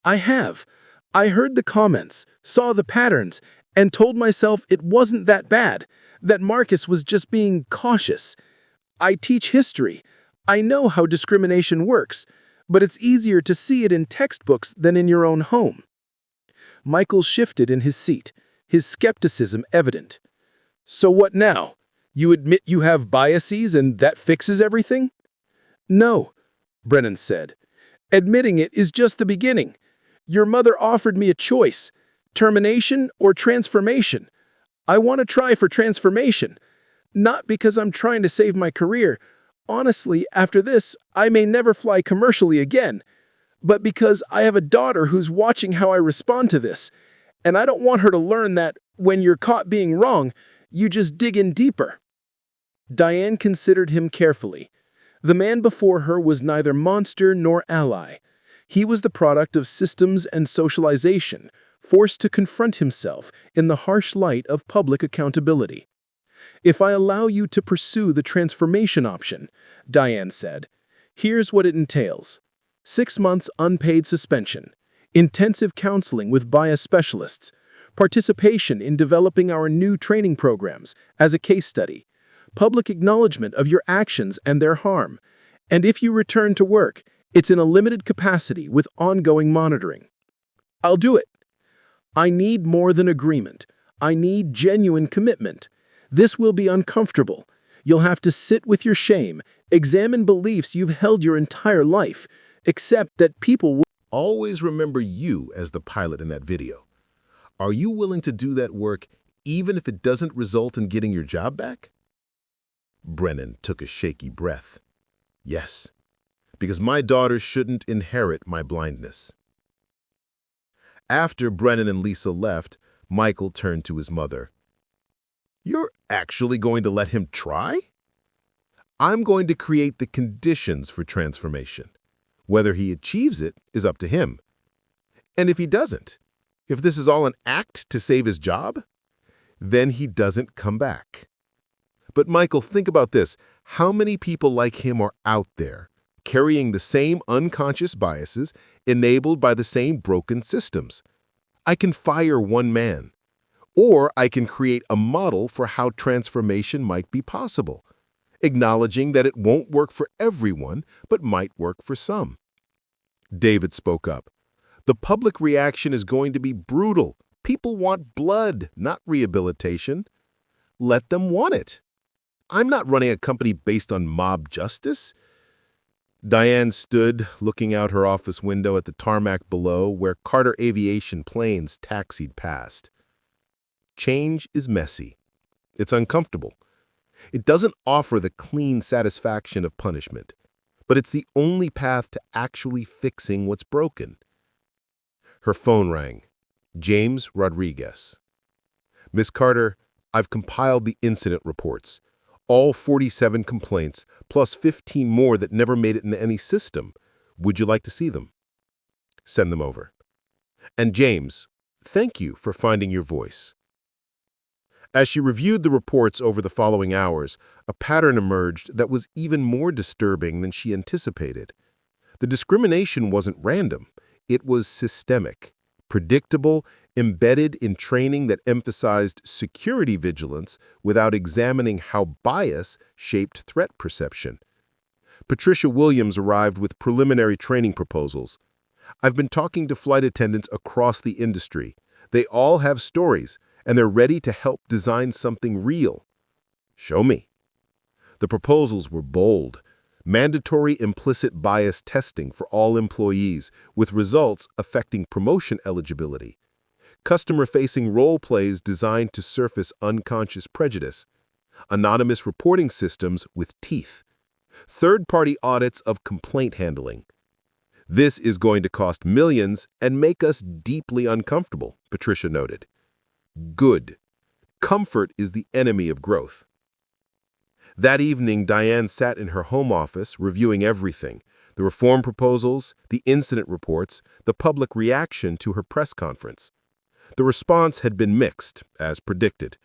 Speaker 2: "I have. I heard the comments, saw the patterns, and told myself it wasn't that bad, that Marcus was just being cautious. I teach history. I know how discrimination works, but it's easier to see it in textbooks than in your own home." Michael shifted in his seat, his skepticism evident. "So what now? You admit you have biases and that fixes everything?" "No," Brennan said. "Admitting it is just the beginning. Your mother offered me a choice, termination or transformation. I want to try for transformation. Not because I'm trying to save my career. Honestly, after this, I may never fly commercially again. But because I have a daughter who's watching how I respond to this, and I don't want her to learn that when you're caught being wrong, you just dig in deeper." Diane considered him carefully. The man before her was neither monster nor ally. He was the product of systems and socialization, forced to confront himself in the harsh light of public accountability. "If I allow you to pursue the transformation option," Diane said, "here's what it entails. 6 months unpaid suspension,
Speaker 3: intensive counseling with bias specialists, participation in developing our new training programs as a case study, public acknowledgement of your actions and their harm, and if you return to work, it's in a limited capacity with ongoing monitoring. I'll do it. I need more than agreement. I need genuine commitment. This will be uncomfortable. You'll have to sit with your shame, examine beliefs you've held your entire life, accept that people will.
Speaker 2: Always remember you as the pilot in that video. Are you willing to do that work even if it doesn't result in getting your job back? Brennan took a shaky breath. Yes, because my daughter shouldn't inherit my blindness. After Brennan and Lisa left, Michael turned to his mother. You're actually going to let him try? I'm going to create the conditions for transformation. Whether he achieves it is up to him. And if he doesn't, if this is all an act to save his job, then he doesn't come back. But Michael, think about this. How many people like him are out there, carrying the same unconscious biases enabled by the same broken systems? I can fire one man, or I can create a model for how transformation might be possible, acknowledging that it won't work for everyone, but might work for some. David spoke up. The public reaction is going to be brutal. People want blood, not rehabilitation. Let them want it. I'm not running a company based on mob justice. Diane stood, looking out her office window at the tarmac below, where Carter Aviation planes taxied past. Change is messy. It's uncomfortable. It doesn't offer the clean satisfaction of punishment, but it's the only path to actually fixing what's broken. Her phone rang. James Rodriguez. Miss Carter, I've compiled the incident reports. All 47 complaints, plus 15 more that never made it into any system. Would you like to see them? Send them over. And James, thank you for finding your voice. As she reviewed the reports over the following hours, a pattern emerged that was even more disturbing than she anticipated. The discrimination wasn't random. It was systemic, predictable, embedded in training that emphasized security vigilance without examining how bias shaped threat perception. Patricia Williams arrived with preliminary training proposals. I've been talking to flight attendants across the industry. They all have stories, and they're ready to help design something real. Show me. The proposals were bold. Mandatory implicit bias testing for all employees, with results affecting promotion eligibility. Customer-facing role plays designed to surface unconscious prejudice. Anonymous reporting systems with teeth. Third-party audits of complaint handling. This is going to cost millions and make us deeply uncomfortable, Patricia noted. Good. Comfort is the enemy of growth. That evening, Diane sat in her home office reviewing everything, the reform proposals, the incident reports, the public reaction to her press conference. The response had been mixed, as predicted.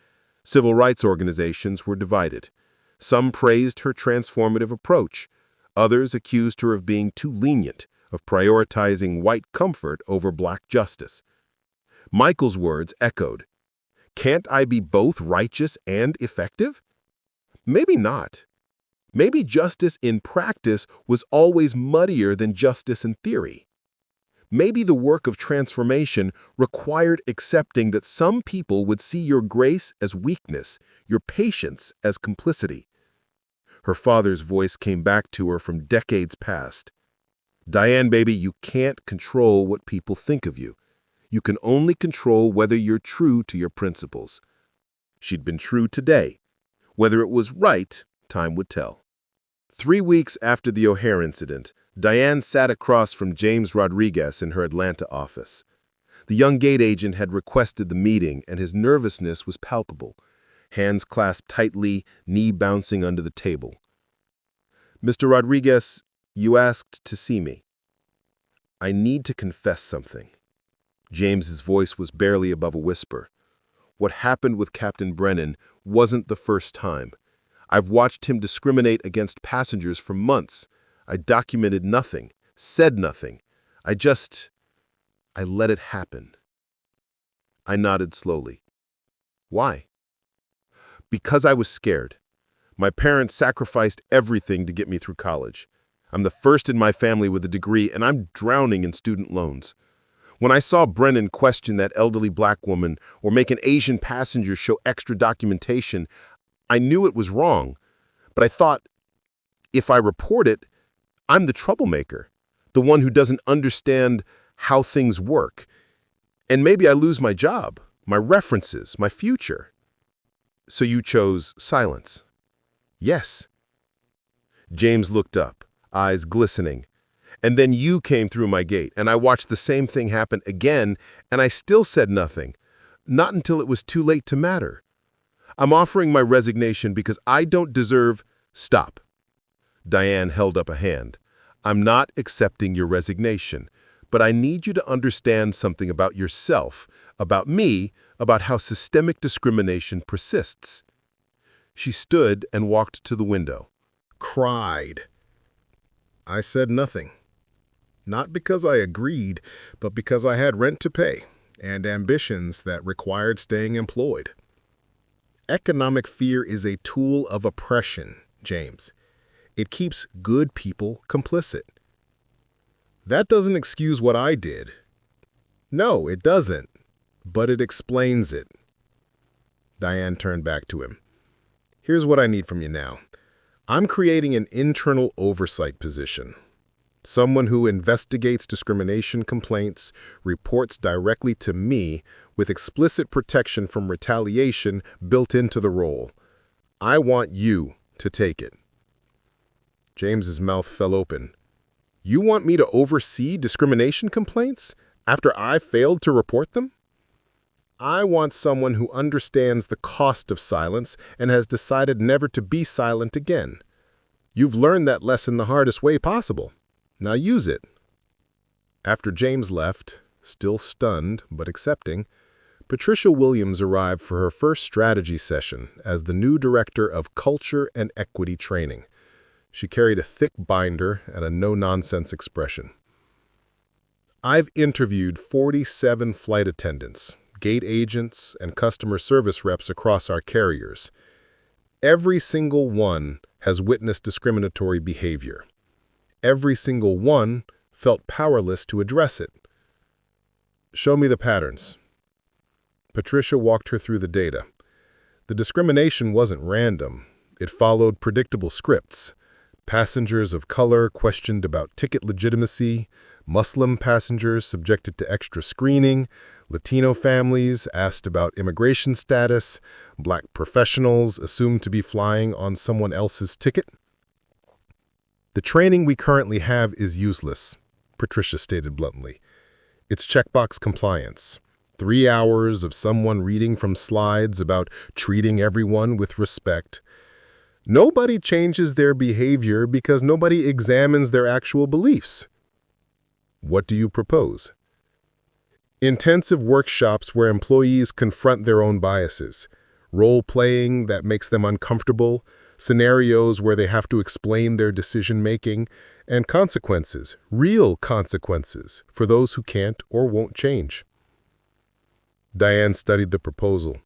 Speaker 2: Civil rights organizations were divided. Some praised her transformative approach. Others accused her of being too lenient, of prioritizing white comfort over black justice. Michael's words echoed. Can't I be both righteous and effective? Maybe not. Maybe justice in practice was always muddier than justice in theory. Maybe the work of transformation required accepting that some people would see your grace as weakness, your patience as complicity. Her father's voice came back to her from decades past. Diane, baby, you can't control what people think of you. You can only control whether you're true to your principles. She'd been true today. Whether it was right, time would tell. 3 weeks after the O'Hare incident, Diane sat across from James Rodriguez in her Atlanta office. The young gate agent had requested the meeting, and his nervousness was palpable. Hands clasped tightly, knee bouncing under the table. Mr. Rodriguez, you asked to see me. I need to confess something. James's voice was barely above a whisper. What happened with Captain Brennan wasn't the first time. I've watched him discriminate against passengers for months. I documented nothing, said nothing. I just I let it happen. I nodded slowly. Why? Because I was scared. My parents sacrificed everything to get me through college. I'm the first in my family with a degree, and I'm drowning in student loans. When I saw Brennan question that elderly black woman or make an Asian passenger show extra documentation, I knew it was wrong. But I thought, if I report it, I'm the troublemaker, the one who doesn't understand how things work. And maybe I lose my job, my references, my future. So you chose silence. Yes. James looked up, eyes glistening. And then you came through my gate, and I watched the same thing happen again, and I still said nothing. Not until it was too late to matter. I'm offering my resignation because I don't deserve— Stop. Diane held up a hand. I'm not accepting your resignation, but I need you to understand something about yourself, about me, about how systemic discrimination persists. She stood and walked to the window.
Speaker 1: Cried. I said nothing. Not because I agreed, but because I had rent to pay and ambitions that required staying employed. Economic fear is a tool of oppression, James. It keeps good people complicit. That doesn't excuse what I did. No, it doesn't, but it explains it. Diane turned back to him. Here's what I need from you now. I'm creating an internal oversight position. Someone who investigates discrimination complaints, reports directly to me with explicit protection from retaliation built into the role. I want you to take it. James's mouth fell open. You want me to oversee discrimination complaints after I failed to report them? I want someone who understands the cost of silence and has decided never to be silent again. You've learned that lesson the hardest way possible. Now use it. After James left, still stunned but accepting, Patricia Williams arrived for her first strategy session as the new director of Culture and Equity Training. She carried a thick binder and a no-nonsense expression. I've interviewed 47 flight attendants, gate agents, and customer service reps across our carriers. Every single one has witnessed discriminatory behavior. Every single one felt powerless to address it. Show me the patterns. Patricia walked her through the data. The discrimination wasn't random. It followed predictable scripts. Passengers of color questioned about ticket legitimacy, Muslim passengers subjected to extra screening, Latino families asked about immigration status, Black professionals assumed to be flying on someone else's ticket. The training we currently have is useless, Patricia stated bluntly. It's checkbox compliance. 3 hours of someone reading from slides about treating everyone with respect. Nobody changes their behavior because nobody examines their actual beliefs. What do you propose? Intensive workshops where employees confront their own biases, role-playing that makes them uncomfortable, scenarios where they have to explain their decision-making, and consequences, real consequences, for those who can't or won't change. Diane studied the proposal.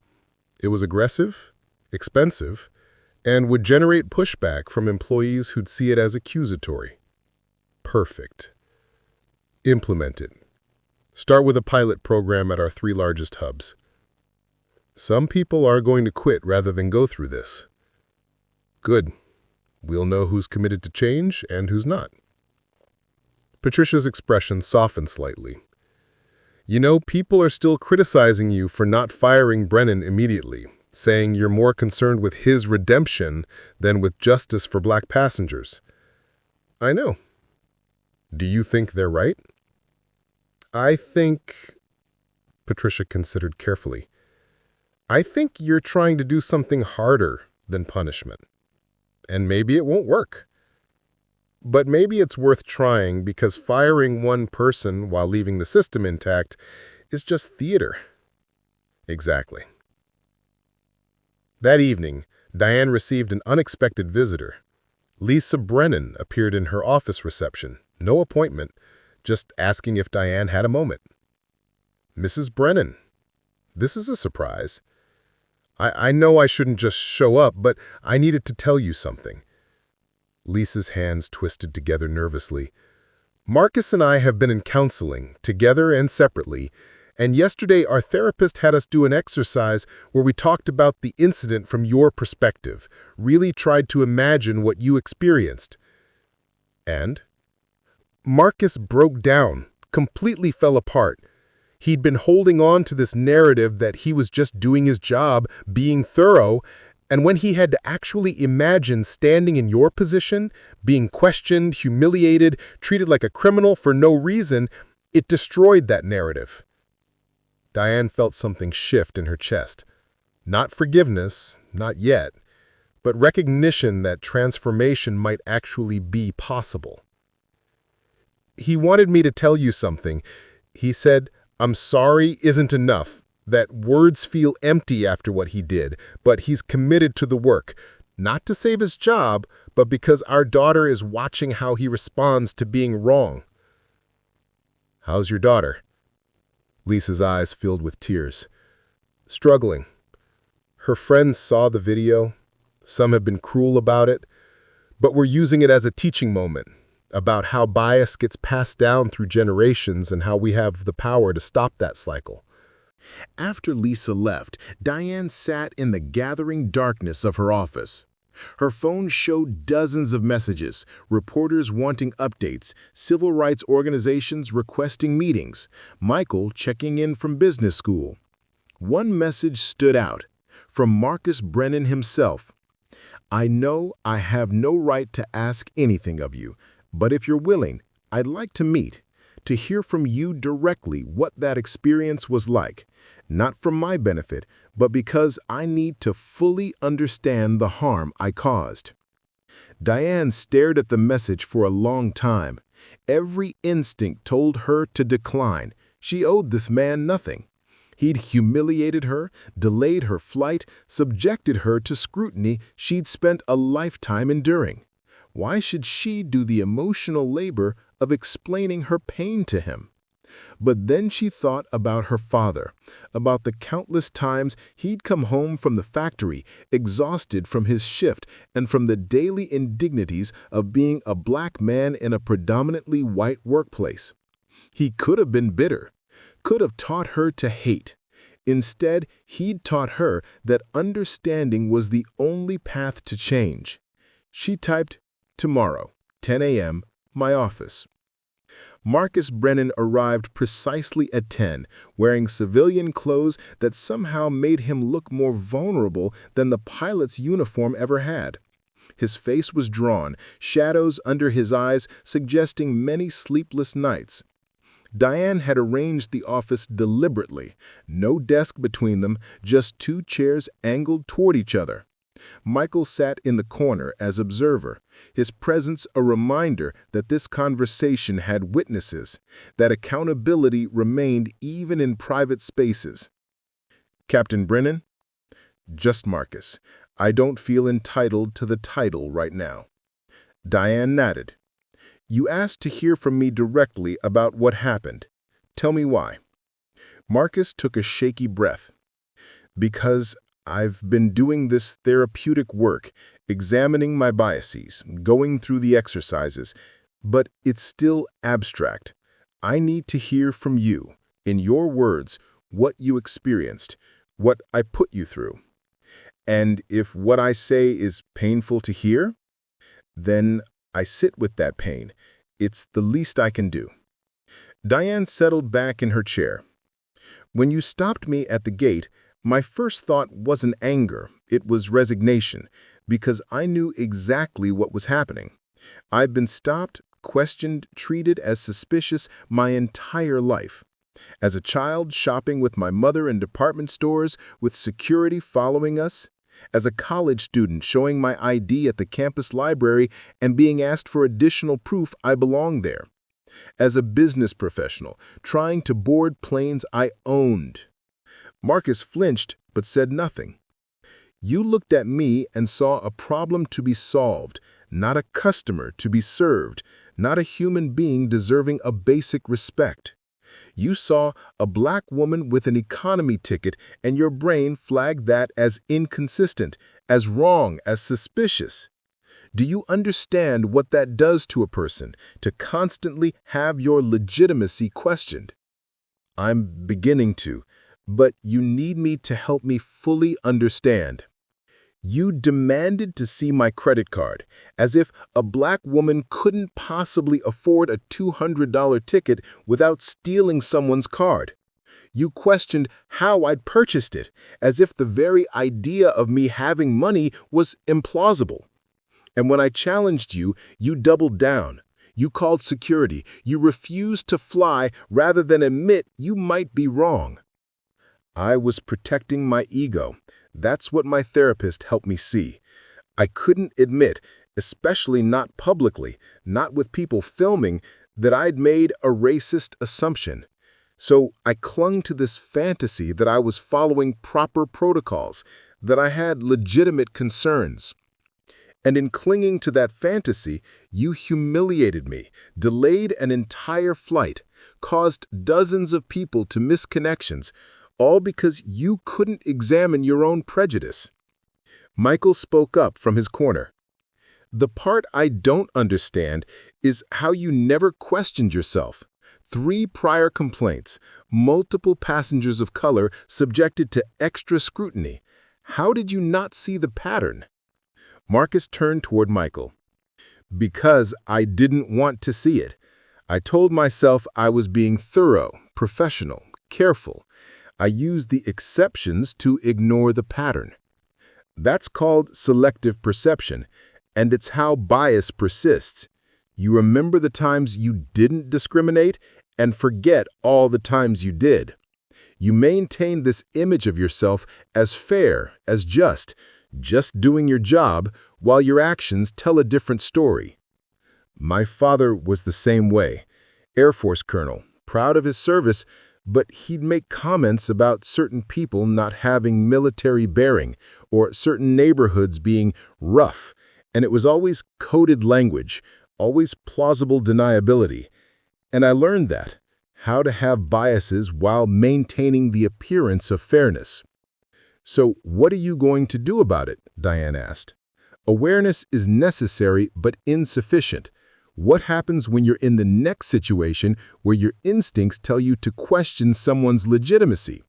Speaker 1: It was aggressive, expensive, and would generate pushback from employees who'd see it as accusatory. Perfect. Implement it. Start with a pilot program at our 3 largest hubs. Some people are going to quit rather than go through this. Good. We'll know who's committed to change and who's not. Patricia's expression softened slightly. You know, people are still criticizing you for not firing Brennan immediately, saying you're more concerned with his redemption than with justice for Black passengers. I know. Do you think they're right? I think, Patricia considered carefully, I think you're trying to do something harder than punishment. And maybe it won't work. But maybe it's worth trying because firing one person while leaving the system intact is just theater. Exactly. That evening, Diane received an unexpected visitor. Lisa Brennan appeared in her office reception. No appointment, just asking if Diane had a moment. Mrs. Brennan, this is a surprise. I know I shouldn't just show up, but I needed to tell you something. Lisa's hands twisted together nervously. Marcus and I have been in counseling, together and separately, and yesterday our therapist had us do an exercise where we talked about the incident from your perspective, really tried to imagine what you experienced. And? Marcus broke down, completely fell apart. He'd been holding on to this narrative that he was just doing his job, being thorough, and when he had to actually imagine standing in your position, being questioned, humiliated, treated like a criminal for no reason, it destroyed that narrative. Diane felt something shift in her chest. Not forgiveness, not yet, but recognition that transformation might actually be possible. He wanted me to tell you something. He said, "I'm sorry isn't enough, that words feel empty after what he did, but he's committed to the work, not to save his job, but because our daughter is watching how he responds to being wrong." How's your daughter? Lisa's eyes filled with tears. Struggling. Her friends saw the video. Some have been cruel about it, but we're using it as a teaching moment about how bias gets passed down through generations and how we have the power to stop that cycle.
Speaker 2: After Lisa left, Diane sat in the gathering darkness of her office. Her phone showed dozens of messages, reporters wanting updates, civil rights organizations requesting meetings, Michael checking in from business school. One message stood out, from Marcus Brennan himself. "I know I have no right to ask anything of you, but if you're willing, I'd like to meet, to hear from you directly what that experience was like, not for my benefit, but because I need to fully understand the harm I caused." Diane stared at the message for a long time. Every instinct told her to decline. She owed this man nothing. He'd humiliated her, delayed her flight, subjected her to scrutiny she'd spent a lifetime enduring. Why should she do the emotional labor of explaining her pain to him? But then she thought about her father, about the countless times he'd come home from the factory, exhausted from his shift and from the daily indignities of being a black man in a predominantly white workplace. He could have been bitter, could have taught her to hate. Instead, he'd taught her that understanding was the only path to change. She typed, "Tomorrow, 10 a.m., my office." Marcus Brennan arrived precisely at 10, wearing civilian clothes that somehow made him look more vulnerable than the pilot's uniform ever had. His face was drawn, shadows under his eyes suggesting many sleepless nights. Diane had arranged the office deliberately, no desk between them, just two chairs angled toward each other. Michael sat in the corner as observer, his presence a reminder that this conversation had witnesses, that accountability remained even in private spaces. "Captain Brennan?" "Just Marcus. I don't feel entitled to the title right now." Diane nodded. "You asked to hear from me directly about what happened. Tell me why." Marcus took a shaky breath. "Because I've been doing this therapeutic work, examining my biases, going through the exercises, but it's still abstract. I need to hear from you, in your words, what you experienced, what I put you through. And if what I say is painful to hear, then I sit with that pain. It's the least I can do." Diane settled back in her chair. "When you stopped me at the gate, my first thought wasn't anger, it was resignation, because I knew exactly what was happening. I've been stopped, questioned, treated as suspicious my entire life. As a child, shopping with my mother in department stores, with security following us. As a college student, showing my ID at the campus library and being asked for additional proof I belonged there. As a business professional, trying to board planes I owned." Marcus flinched but said nothing. "You looked at me and saw a problem to be solved, not a customer to be served, not a human being deserving a basic respect.
Speaker 1: You saw a black woman with an economy ticket and your brain flagged that as inconsistent, as wrong, as suspicious. Do you understand what that does to a person, to constantly have your legitimacy questioned? I'm beginning to, but you need me to help me fully understand. You demanded to see my credit card, as if a black woman couldn't possibly afford a $200 ticket without stealing someone's card. You questioned how I'd purchased it, as if the very idea of me having money was implausible. And when I challenged you, you doubled down. You called security. You refused to fly rather than admit you might be wrong. I was protecting my ego. That's what my therapist helped me see. I couldn't admit, especially not publicly, not with people filming, that I'd made a racist assumption. So I clung to this fantasy that I was following proper protocols, that I had legitimate concerns. And in clinging to that fantasy, you humiliated me, delayed an entire flight, caused dozens of people to miss connections, all because you couldn't examine your own prejudice. Michael spoke up from his corner. The part I don't understand is how you never questioned yourself. 3 prior complaints, multiple passengers of color subjected to extra scrutiny. How did you not see the pattern? Marcus turned toward Michael. Because I didn't want to see it. I told myself I was being thorough, professional, careful. I used the exceptions to ignore the pattern. That's called selective perception, and it's how bias persists. You remember the times you didn't discriminate and forget all the times you did. You maintain this image of yourself as fair, as just doing your job, while your actions tell a different story. My father was the same way. Air Force colonel, proud of his service, but he'd make comments about certain people not having military bearing or certain neighborhoods being rough, and it was always coded language, always plausible deniability. And I learned that, how to have biases while maintaining the appearance of fairness. So what are you going to do about it? Diane asked. Awareness is necessary but insufficient. What happens when you're in the next situation where your instincts tell you to question someone's legitimacy?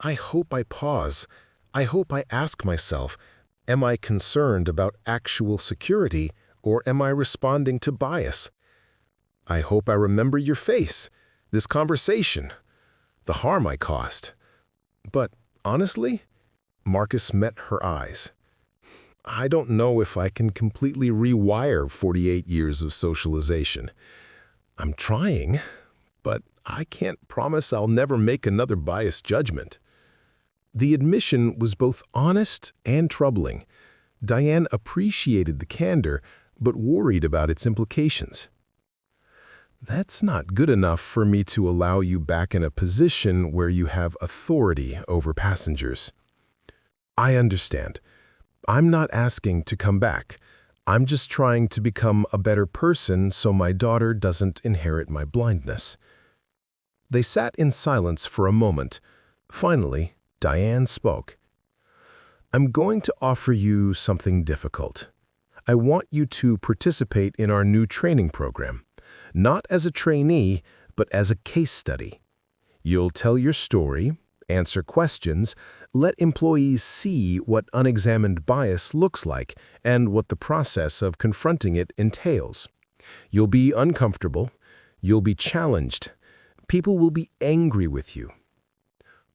Speaker 1: I hope I pause. I hope I ask myself, am I concerned about actual security or am I responding to bias? I hope I remember your face, this conversation, the harm I caused. But honestly, Marcus met her eyes. I don't know if I can completely rewire 48 years of socialization. I'm trying, but I can't promise I'll never make another biased judgment. The admission was both honest and troubling. Diane appreciated the candor, but worried about its implications. That's not good enough for me to allow you back in a position where you have authority over passengers. I understand. I'm not asking to come back. I'm just trying to become a better person so my daughter doesn't inherit my blindness. They sat in silence for a moment. Finally, Diane spoke. I'm going to offer you something difficult. I want you to participate in our new training program, not as a trainee, but as a case study. You'll tell your story, answer questions, let employees see what unexamined bias looks like and what the process of confronting it entails. You'll be uncomfortable. You'll be challenged. People will be angry with you.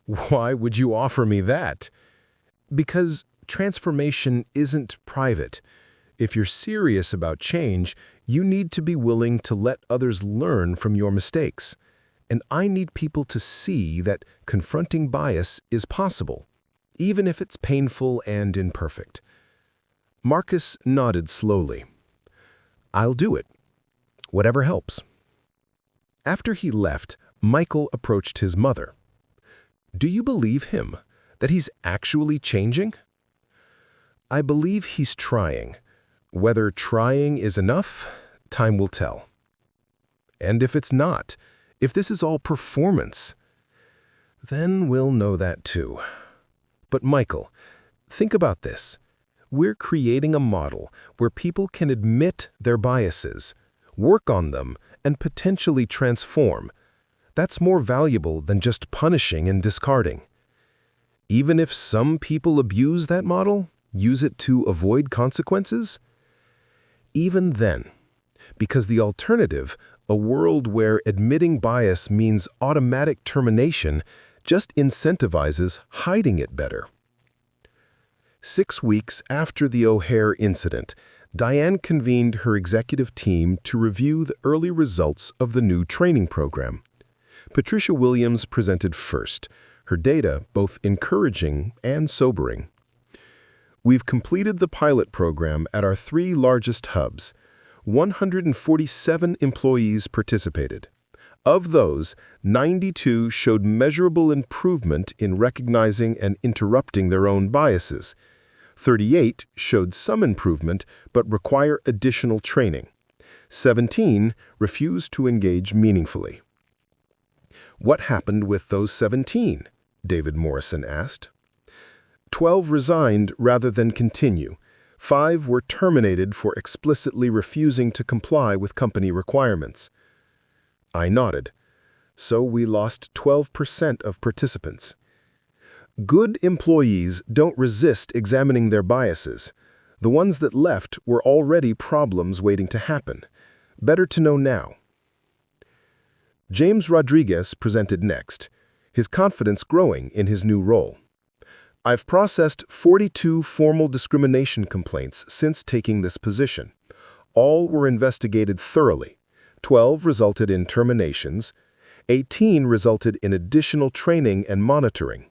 Speaker 1: Why would you offer me that? Because transformation isn't private. If you're serious about change, you need to be willing to let others learn from your mistakes. And I need people to see that confronting bias is possible, even if it's painful and imperfect. Marcus nodded slowly. I'll do it. Whatever helps. After he left, Michael approached his mother. Do you believe him, that he's actually changing? I believe he's trying. Whether trying is enough, time will tell. And if it's not, If this is all performance, then we'll know that too. But Michael, think about this. We're creating a model where people can admit their biases, work on them, and potentially transform. That's more valuable than just punishing and discarding. Even if some people abuse that model, use it to avoid consequences, even then, because the alternative, a world where admitting bias means automatic termination, just incentivizes hiding it better. 6 weeks after the O'Hare incident, Diane convened her executive team to review the early results of the new training program. Patricia Williams presented first, her data both encouraging and sobering. We've completed the pilot program at our 3 largest hubs. 147 employees participated. Of those, 92 showed measurable improvement in recognizing and interrupting their own biases. 38 showed some improvement but require additional training. 17 refused to engage meaningfully. What happened with those 17? David Morrison asked. 12 resigned rather than continue. 5 were terminated for explicitly refusing to comply with company requirements. I nodded. So we lost 12% of participants. Good employees don't resist examining their biases. The ones that left were already problems waiting to happen. Better to know now. James Rodriguez presented next, his confidence growing in his new role. I've processed 42 formal discrimination complaints since taking this position. All were investigated thoroughly. 12 resulted in terminations. 18 resulted in additional training and monitoring.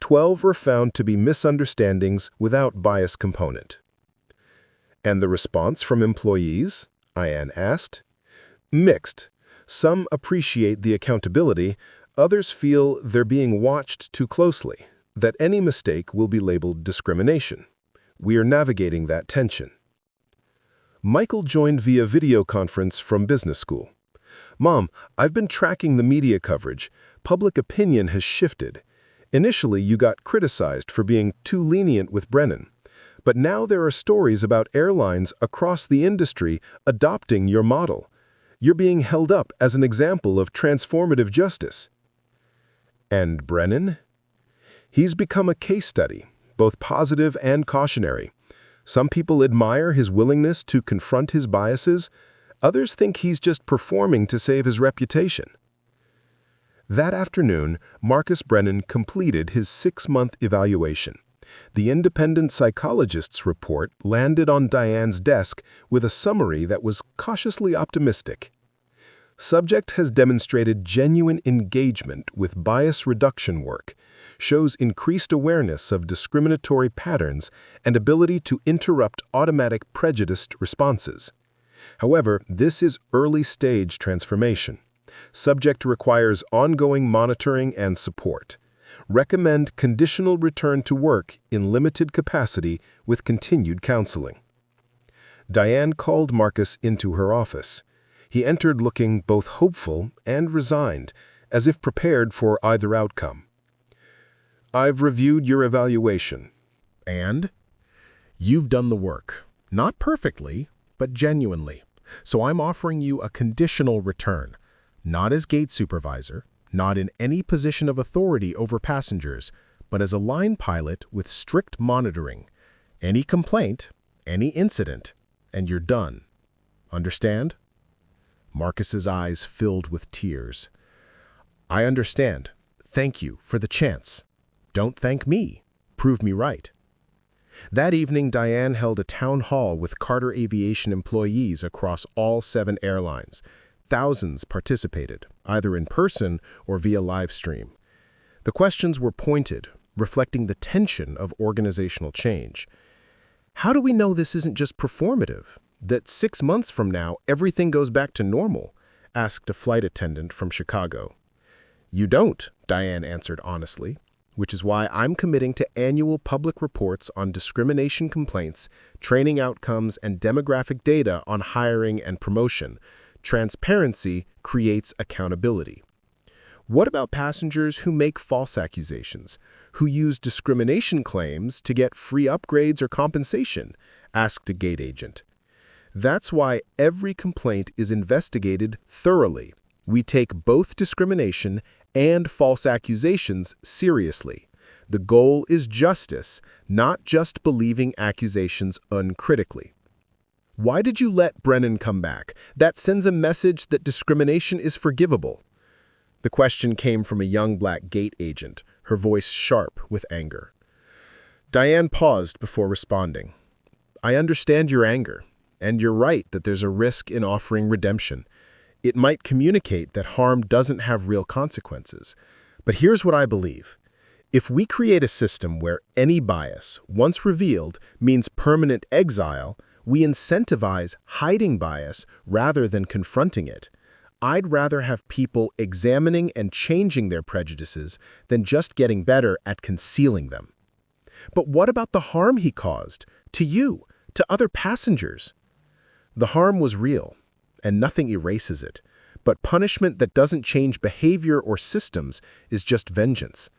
Speaker 1: 12 were found to be misunderstandings without bias component. And the response from employees? Diane asked. Mixed. Some appreciate the accountability, others feel they're being watched too closely, that any mistake will be labeled discrimination. We are navigating that tension. Michael joined via video conference from business school. Mom, I've been tracking the media coverage. Public opinion has shifted. Initially, you got criticized for being too lenient with Brennan. But now there are stories about airlines across the industry adopting your model. You're being held up as an example of transformative justice. And Brennan? He's become a case study, both positive and cautionary. Some people admire his willingness to confront his biases. Others think he's just performing to save his reputation. That afternoon, Marcus Brennan completed his 6-month evaluation. The independent psychologist's report landed on Diane's desk with a summary that was cautiously optimistic. Subject has demonstrated genuine engagement with bias reduction work, shows increased awareness of discriminatory patterns and ability to interrupt automatic prejudiced responses. However, this is early-stage transformation. Subject requires ongoing monitoring and support. Recommend conditional return to work in limited capacity with continued counseling. Diane called Marcus into her office. He entered looking both hopeful and resigned, as if prepared for either outcome. I've reviewed your evaluation. And? You've done the work. Not perfectly, but genuinely. So I'm offering you a conditional return. Not as gate supervisor, not in any position of authority over passengers, but as a line pilot with strict monitoring. Any complaint, any incident, and you're done. Understand? Marcus's eyes filled with tears. I understand. Thank you for the chance. Don't thank me. Prove me right. That evening, Diane held a town hall with Carter Aviation employees across all 7 airlines. Thousands participated, either in person or via live stream. The questions were pointed, reflecting the tension of organizational change. How do we know this isn't just performative? That 6 months from now, everything goes back to normal? Asked a flight attendant from Chicago. You don't, Diane answered honestly, which is why I'm committing to annual public reports on discrimination complaints, training outcomes, and demographic data on hiring and promotion, Transparency creates accountability. What about passengers who make false accusations, who use discrimination claims to get free upgrades or compensation? Asked a gate agent. That's why every complaint is investigated thoroughly. We take both discrimination and false accusations seriously. The goal is justice, not just believing accusations uncritically. Why did you let Brennan come back? That sends a message that discrimination is forgivable. The question came from a young black gate agent, her voice sharp with anger. Diane paused before responding. I understand your anger, and you're right that there's a risk in offering redemption. It might communicate that harm doesn't have real consequences. But here's what I believe. If we create a system where any bias, once revealed, means permanent exile, we incentivize hiding bias rather than confronting it. I'd rather have people examining and changing their prejudices than just getting better at concealing them. But what about the harm he caused? To you, to other passengers? The harm was real, and nothing erases it. But punishment that doesn't change behavior or systems is just vengeance.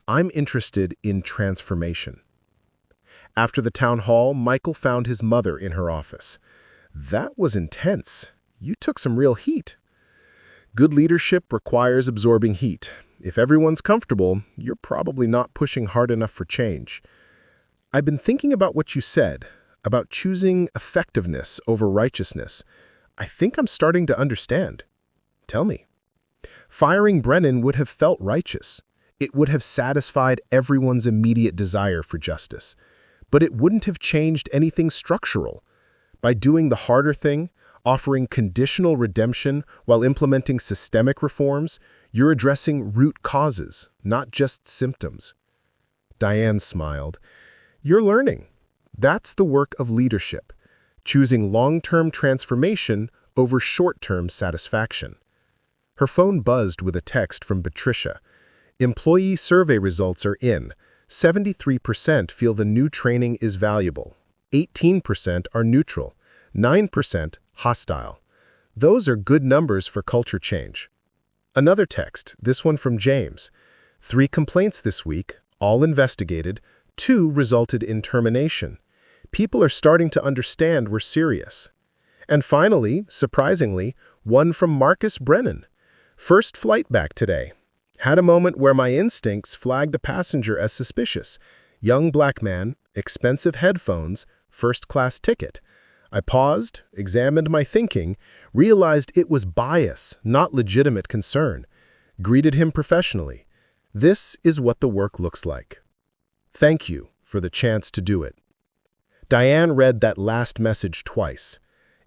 Speaker 1: I'm interested in transformation. After the town hall, Michael found his mother in her office. That was intense. You took some real heat. Good leadership requires absorbing heat. If everyone's comfortable, you're probably not pushing hard enough for change. I've been thinking about what you said, about choosing effectiveness over righteousness. I think I'm starting to understand. Tell me. Firing Brennan would have felt righteous. It would have satisfied everyone's immediate desire for justice. But it wouldn't have changed anything structural. By doing the harder thing, offering conditional redemption while implementing systemic reforms, you're addressing root causes, not just symptoms. Diane smiled. You're learning. That's the work of leadership, choosing long-term transformation over short-term satisfaction. Her phone buzzed with a text from Patricia. Employee survey results are in. 73% feel the new training is valuable. 18% are neutral. 9% hostile. Those are good numbers for culture change. Another text, this one from James. 3 complaints this week, all investigated. 2 resulted in termination. People are starting to understand we're serious. And finally, surprisingly, one from Marcus Brennan. First flight back today. Had a moment where my instincts flagged the passenger as suspicious. Young black man, expensive headphones, first-class ticket. I paused, examined my thinking, realized it was bias, not legitimate concern. Greeted him professionally. This is what the work looks like. Thank you for the chance to do it. Diane read that last message twice.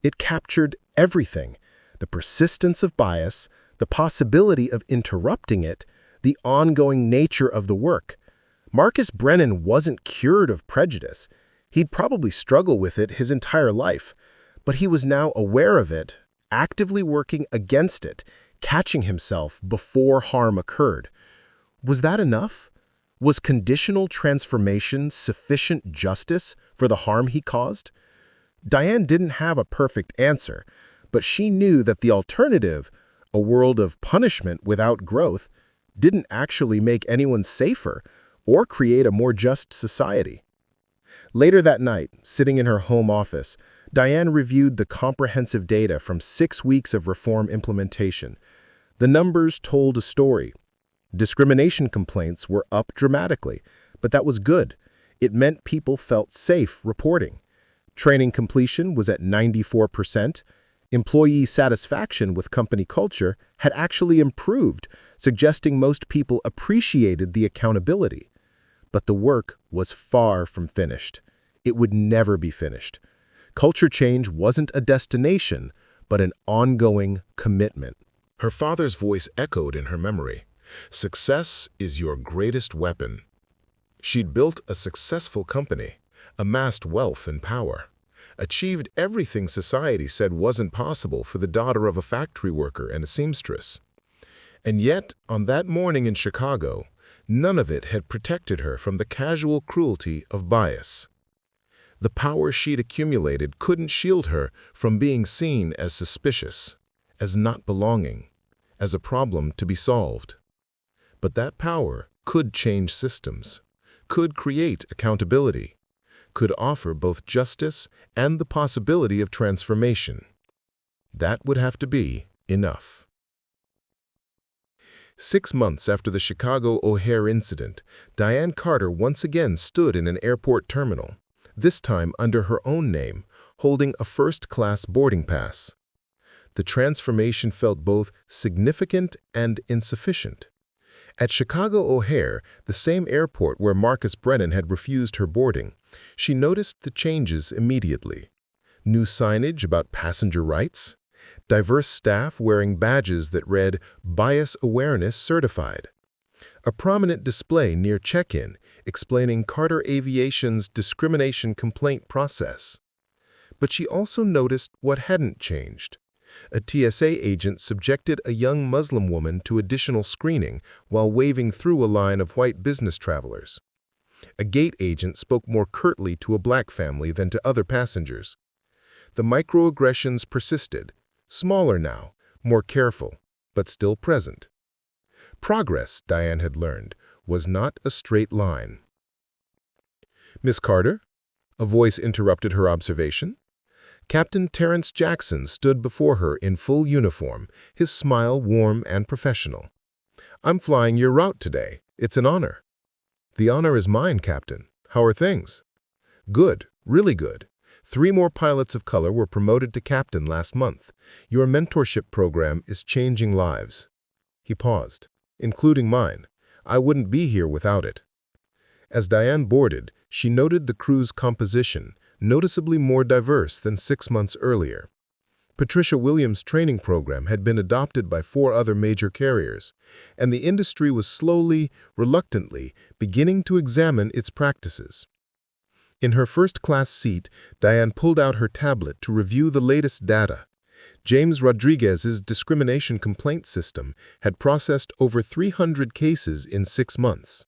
Speaker 1: It captured everything: the persistence of bias, the possibility of interrupting it, the ongoing nature of the work. Marcus Brennan wasn't cured of prejudice. He'd probably struggle with it his entire life, but he was now aware of it, actively working against it, catching himself before harm occurred. Was that enough? Was conditional transformation sufficient justice for the harm he caused? Diane didn't have a perfect answer, but she knew that the alternative, a world of punishment without growth, didn't actually make anyone safer or create a more just society. Later that night, sitting in her home office, Diane reviewed the comprehensive data from 6 weeks of reform implementation. The numbers told a story. Discrimination complaints were up dramatically, but that was good. It meant people felt safe reporting. Training completion was at 94%. Employee satisfaction with company culture had actually improved, suggesting most people appreciated the accountability. But the work was far from finished. It would never be finished. Culture change wasn't a destination, but an ongoing commitment.
Speaker 2: Her father's voice echoed in her memory. Success is your greatest weapon. She'd built a successful company, amassed wealth and power, achieved everything society said wasn't possible for the daughter of a factory worker and a seamstress. And yet, on that morning in Chicago, none of it had protected her from the casual cruelty of bias. The power she'd accumulated couldn't shield her from being seen as suspicious.
Speaker 1: as not belonging, as a problem to be solved. But that power could change systems, could create accountability, could offer both justice and the possibility of transformation. That would have to be enough. 6 months after the Chicago O'Hare incident, Diane Carter once again stood in an airport terminal, this time under her own name, holding a first-class boarding pass. The transformation felt both significant and insufficient. At Chicago O'Hare, the same airport where Marcus Brennan had refused her boarding, she noticed the changes immediately. New signage about passenger rights, diverse staff wearing badges that read Bias Awareness Certified, a prominent display near check-in explaining Carter Aviation's discrimination complaint process. But she also noticed what hadn't changed. A TSA agent subjected a young Muslim woman to additional screening while waving through a line of white business travelers. A gate agent spoke more curtly to a black family than to other passengers. The microaggressions persisted, smaller now, more careful, but still present. Progress, Diane had learned, was not a straight line. "Miss Carter?" A voice interrupted her observation. Captain Terrence Jackson stood before her in full uniform, his smile warm and professional. "I'm flying your route today. It's an honor." "The honor is mine, Captain. How are things?" "Good, really good. 3 more pilots of color were promoted to captain last month. Your mentorship program is changing lives." He paused. "Including mine. I wouldn't be here without it." As Diane boarded, she noted the crew's composition, noticeably more diverse than 6 months earlier. Patricia Williams' training program had been adopted by 4 other major carriers, and the industry was slowly, reluctantly, beginning to examine its practices. In her first-class seat, Diane pulled out her tablet to review the latest data. James Rodriguez's discrimination complaint system had processed over 300 cases in 6 months.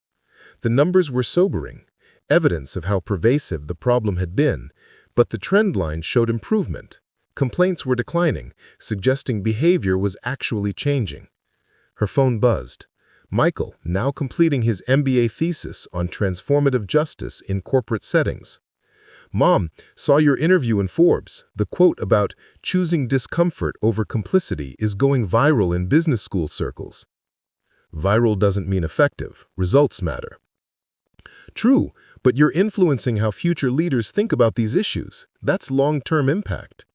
Speaker 1: The numbers were sobering, evidence of how pervasive the problem had been, but the trend line showed improvement. Complaints were declining, suggesting behavior was actually changing. Her phone buzzed. Michael, now completing his MBA thesis on transformative justice in corporate settings. "Mom, saw your interview in Forbes. The quote about choosing discomfort over complicity is going viral in business school circles." Viral doesn't mean effective. Results matter. "True, but you're influencing how future leaders think about these issues. That's long-term impact."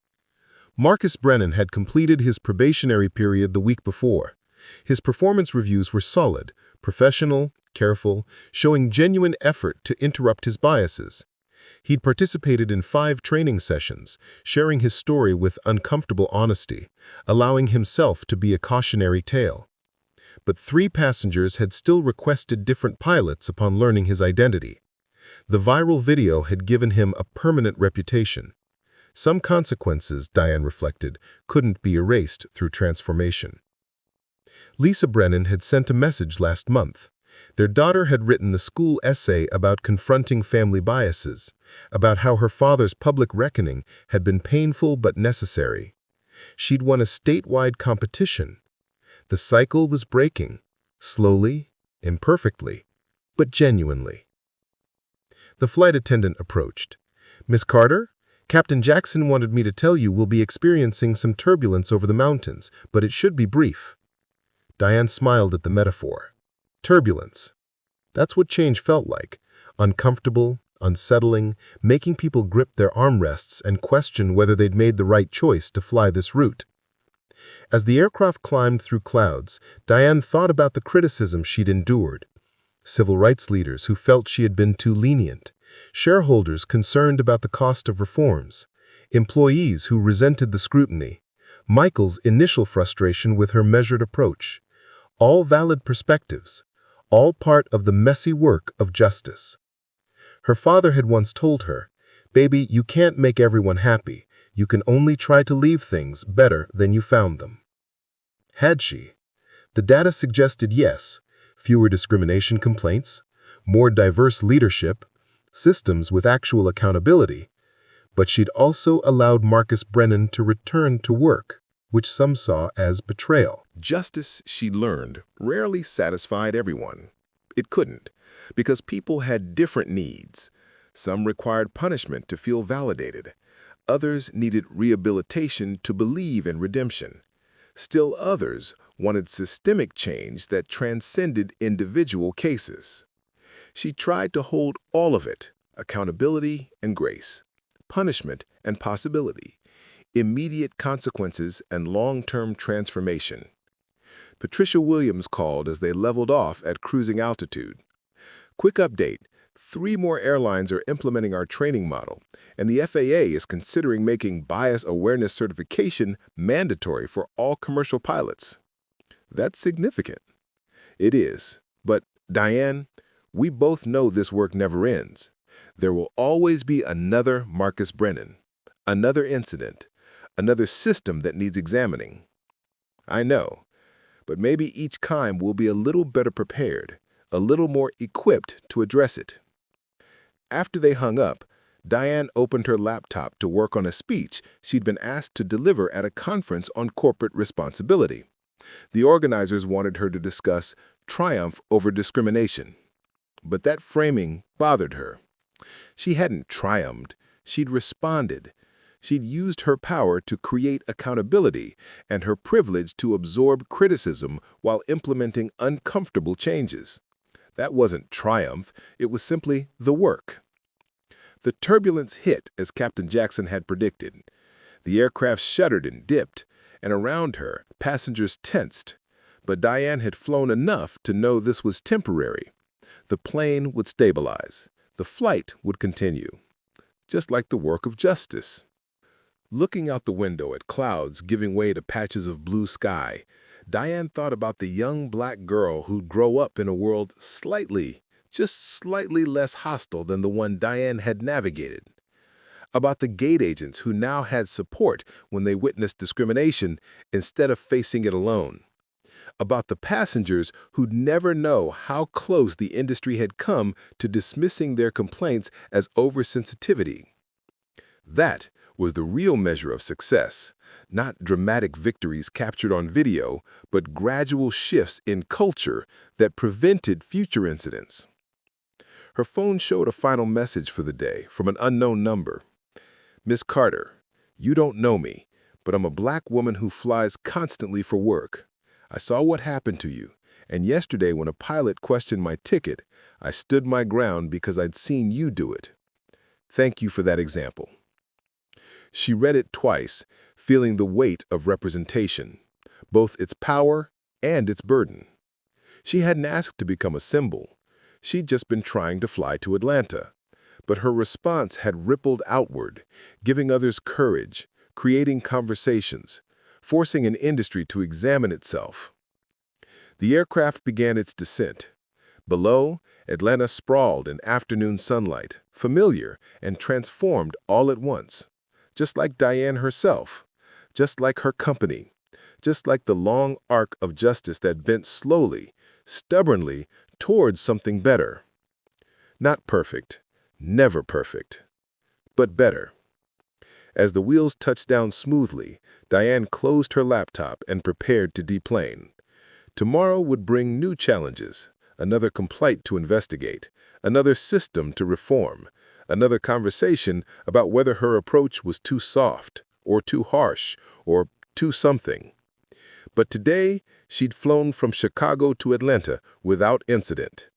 Speaker 1: Marcus Brennan had completed his probationary period the week before. His performance reviews were solid, professional, careful, showing genuine effort to interrupt his biases. He'd participated in 5 training sessions, sharing his story with uncomfortable honesty, allowing himself to be a cautionary tale. But 3 passengers had still requested different pilots upon learning his identity. The viral video had given him a permanent reputation. Some consequences, Diane reflected, couldn't be erased through transformation. Lisa Brennan had sent a message last month. Their daughter had written the school essay about confronting family biases, about how her father's public reckoning had been painful but necessary. She'd won a statewide competition. The cycle was breaking, slowly, imperfectly, but genuinely. The flight attendant approached. "Miss Carter, Captain Jackson wanted me to tell you we'll be experiencing some turbulence over the mountains, but it should be brief." Diane smiled at the metaphor. Turbulence. That's what change felt like. Uncomfortable, unsettling, making people grip their armrests and question whether they'd made the right choice to fly this route. As the aircraft climbed through clouds, Diane thought about the criticism she'd endured. Civil rights leaders who felt she had been too lenient, shareholders concerned about the cost of reforms, employees who resented the scrutiny, Michael's initial frustration with her measured approach. All valid perspectives, all part of the messy work of justice. Her father had once told her, "Baby, you can't make everyone happy. You can only try to leave things better than you found them." Had she? The data suggested yes, fewer discrimination complaints, more diverse leadership, systems with actual accountability, but she'd also allowed Marcus Brennan to return to work
Speaker 2: which some saw as betrayal.
Speaker 1: Justice, she learned, rarely satisfied everyone. It couldn't, because people had different needs. Some required punishment to feel validated. Others needed rehabilitation to believe in redemption. Still others wanted systemic change that transcended individual cases. She tried to hold all of it, accountability and grace, punishment and possibility, immediate consequences and long-term transformation. Patricia Williams called as they leveled off at cruising altitude. Quick update, 3 more airlines are implementing our training model, and the FAA is considering making bias awareness certification mandatory for all commercial pilots. That's significant. It is. But, Diane, we both know this work never ends. There will always be another Marcus Brennan, another incident, another system that needs examining. I know, but maybe each time we'll be a little better prepared, a little more equipped to address it. After they hung up, Diane opened her laptop to work on a speech she'd been asked to deliver at a conference on corporate responsibility. The organizers wanted her to discuss triumph over discrimination. But that framing bothered her. She hadn't triumphed, she'd responded. She'd used her power to create accountability and her privilege to absorb criticism while implementing uncomfortable changes. That wasn't triumph, it was simply the work. The turbulence hit as Captain Jackson had predicted. The aircraft shuddered and dipped, and around her, passengers tensed. But Diane had flown enough to know this was temporary. The plane would stabilize. The flight would continue. Just like the work of justice. Looking out the window at clouds giving way to patches of blue sky, Diane thought about the young black girl who'd grow up in a world just slightly less hostile than the one Diane had navigated. About the gate agents who now had support when they witnessed discrimination instead of facing it alone. About the passengers who'd never know how close the industry had come to dismissing their complaints as oversensitivity. That was the real measure of success, not dramatic victories captured on video, but gradual shifts in culture that prevented future incidents. Her phone showed a final message for the day from an unknown number. Miss Carter, you don't know me, but I'm a black woman who flies constantly for work. I saw what happened to you, and yesterday when a pilot questioned my ticket, I stood my ground because I'd seen you do it. Thank you for that example. She read it twice, feeling the weight of representation, both its power and its burden. She hadn't asked to become a symbol. She'd just been trying to fly to Atlanta. But her response had rippled outward, giving others courage, creating conversations, forcing an industry to examine itself. The aircraft began its descent. Below, Atlanta sprawled in afternoon sunlight, familiar and transformed all at once. Just like Diane herself, just like her company, just like the long arc of justice that bent slowly, stubbornly towards something better. Not perfect, never perfect, but better. As the wheels touched down smoothly, Diane closed her laptop and prepared to deplane. Tomorrow would bring new challenges, another complaint to investigate, another system to reform, another conversation about whether her approach was too soft, or too harsh, or too something. But today, she'd flown from Chicago to Atlanta without incident.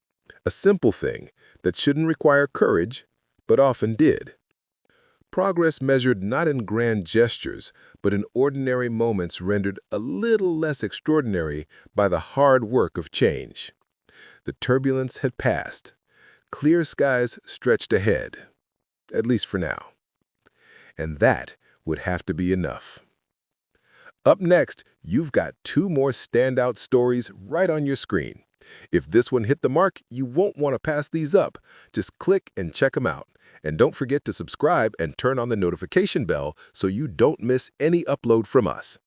Speaker 1: A simple thing that shouldn't require courage, but often did. Progress measured not in grand gestures, but in ordinary moments rendered a little less extraordinary by the hard work of change. The turbulence had passed. Clear skies stretched ahead, at least for now. And that would have to be enough. Up next, you've got 2 more standout stories right on your screen. If this one hit the mark, you won't want to pass these up. Just click and check them out. And don't forget to subscribe and turn on the notification bell so you don't miss any upload from us.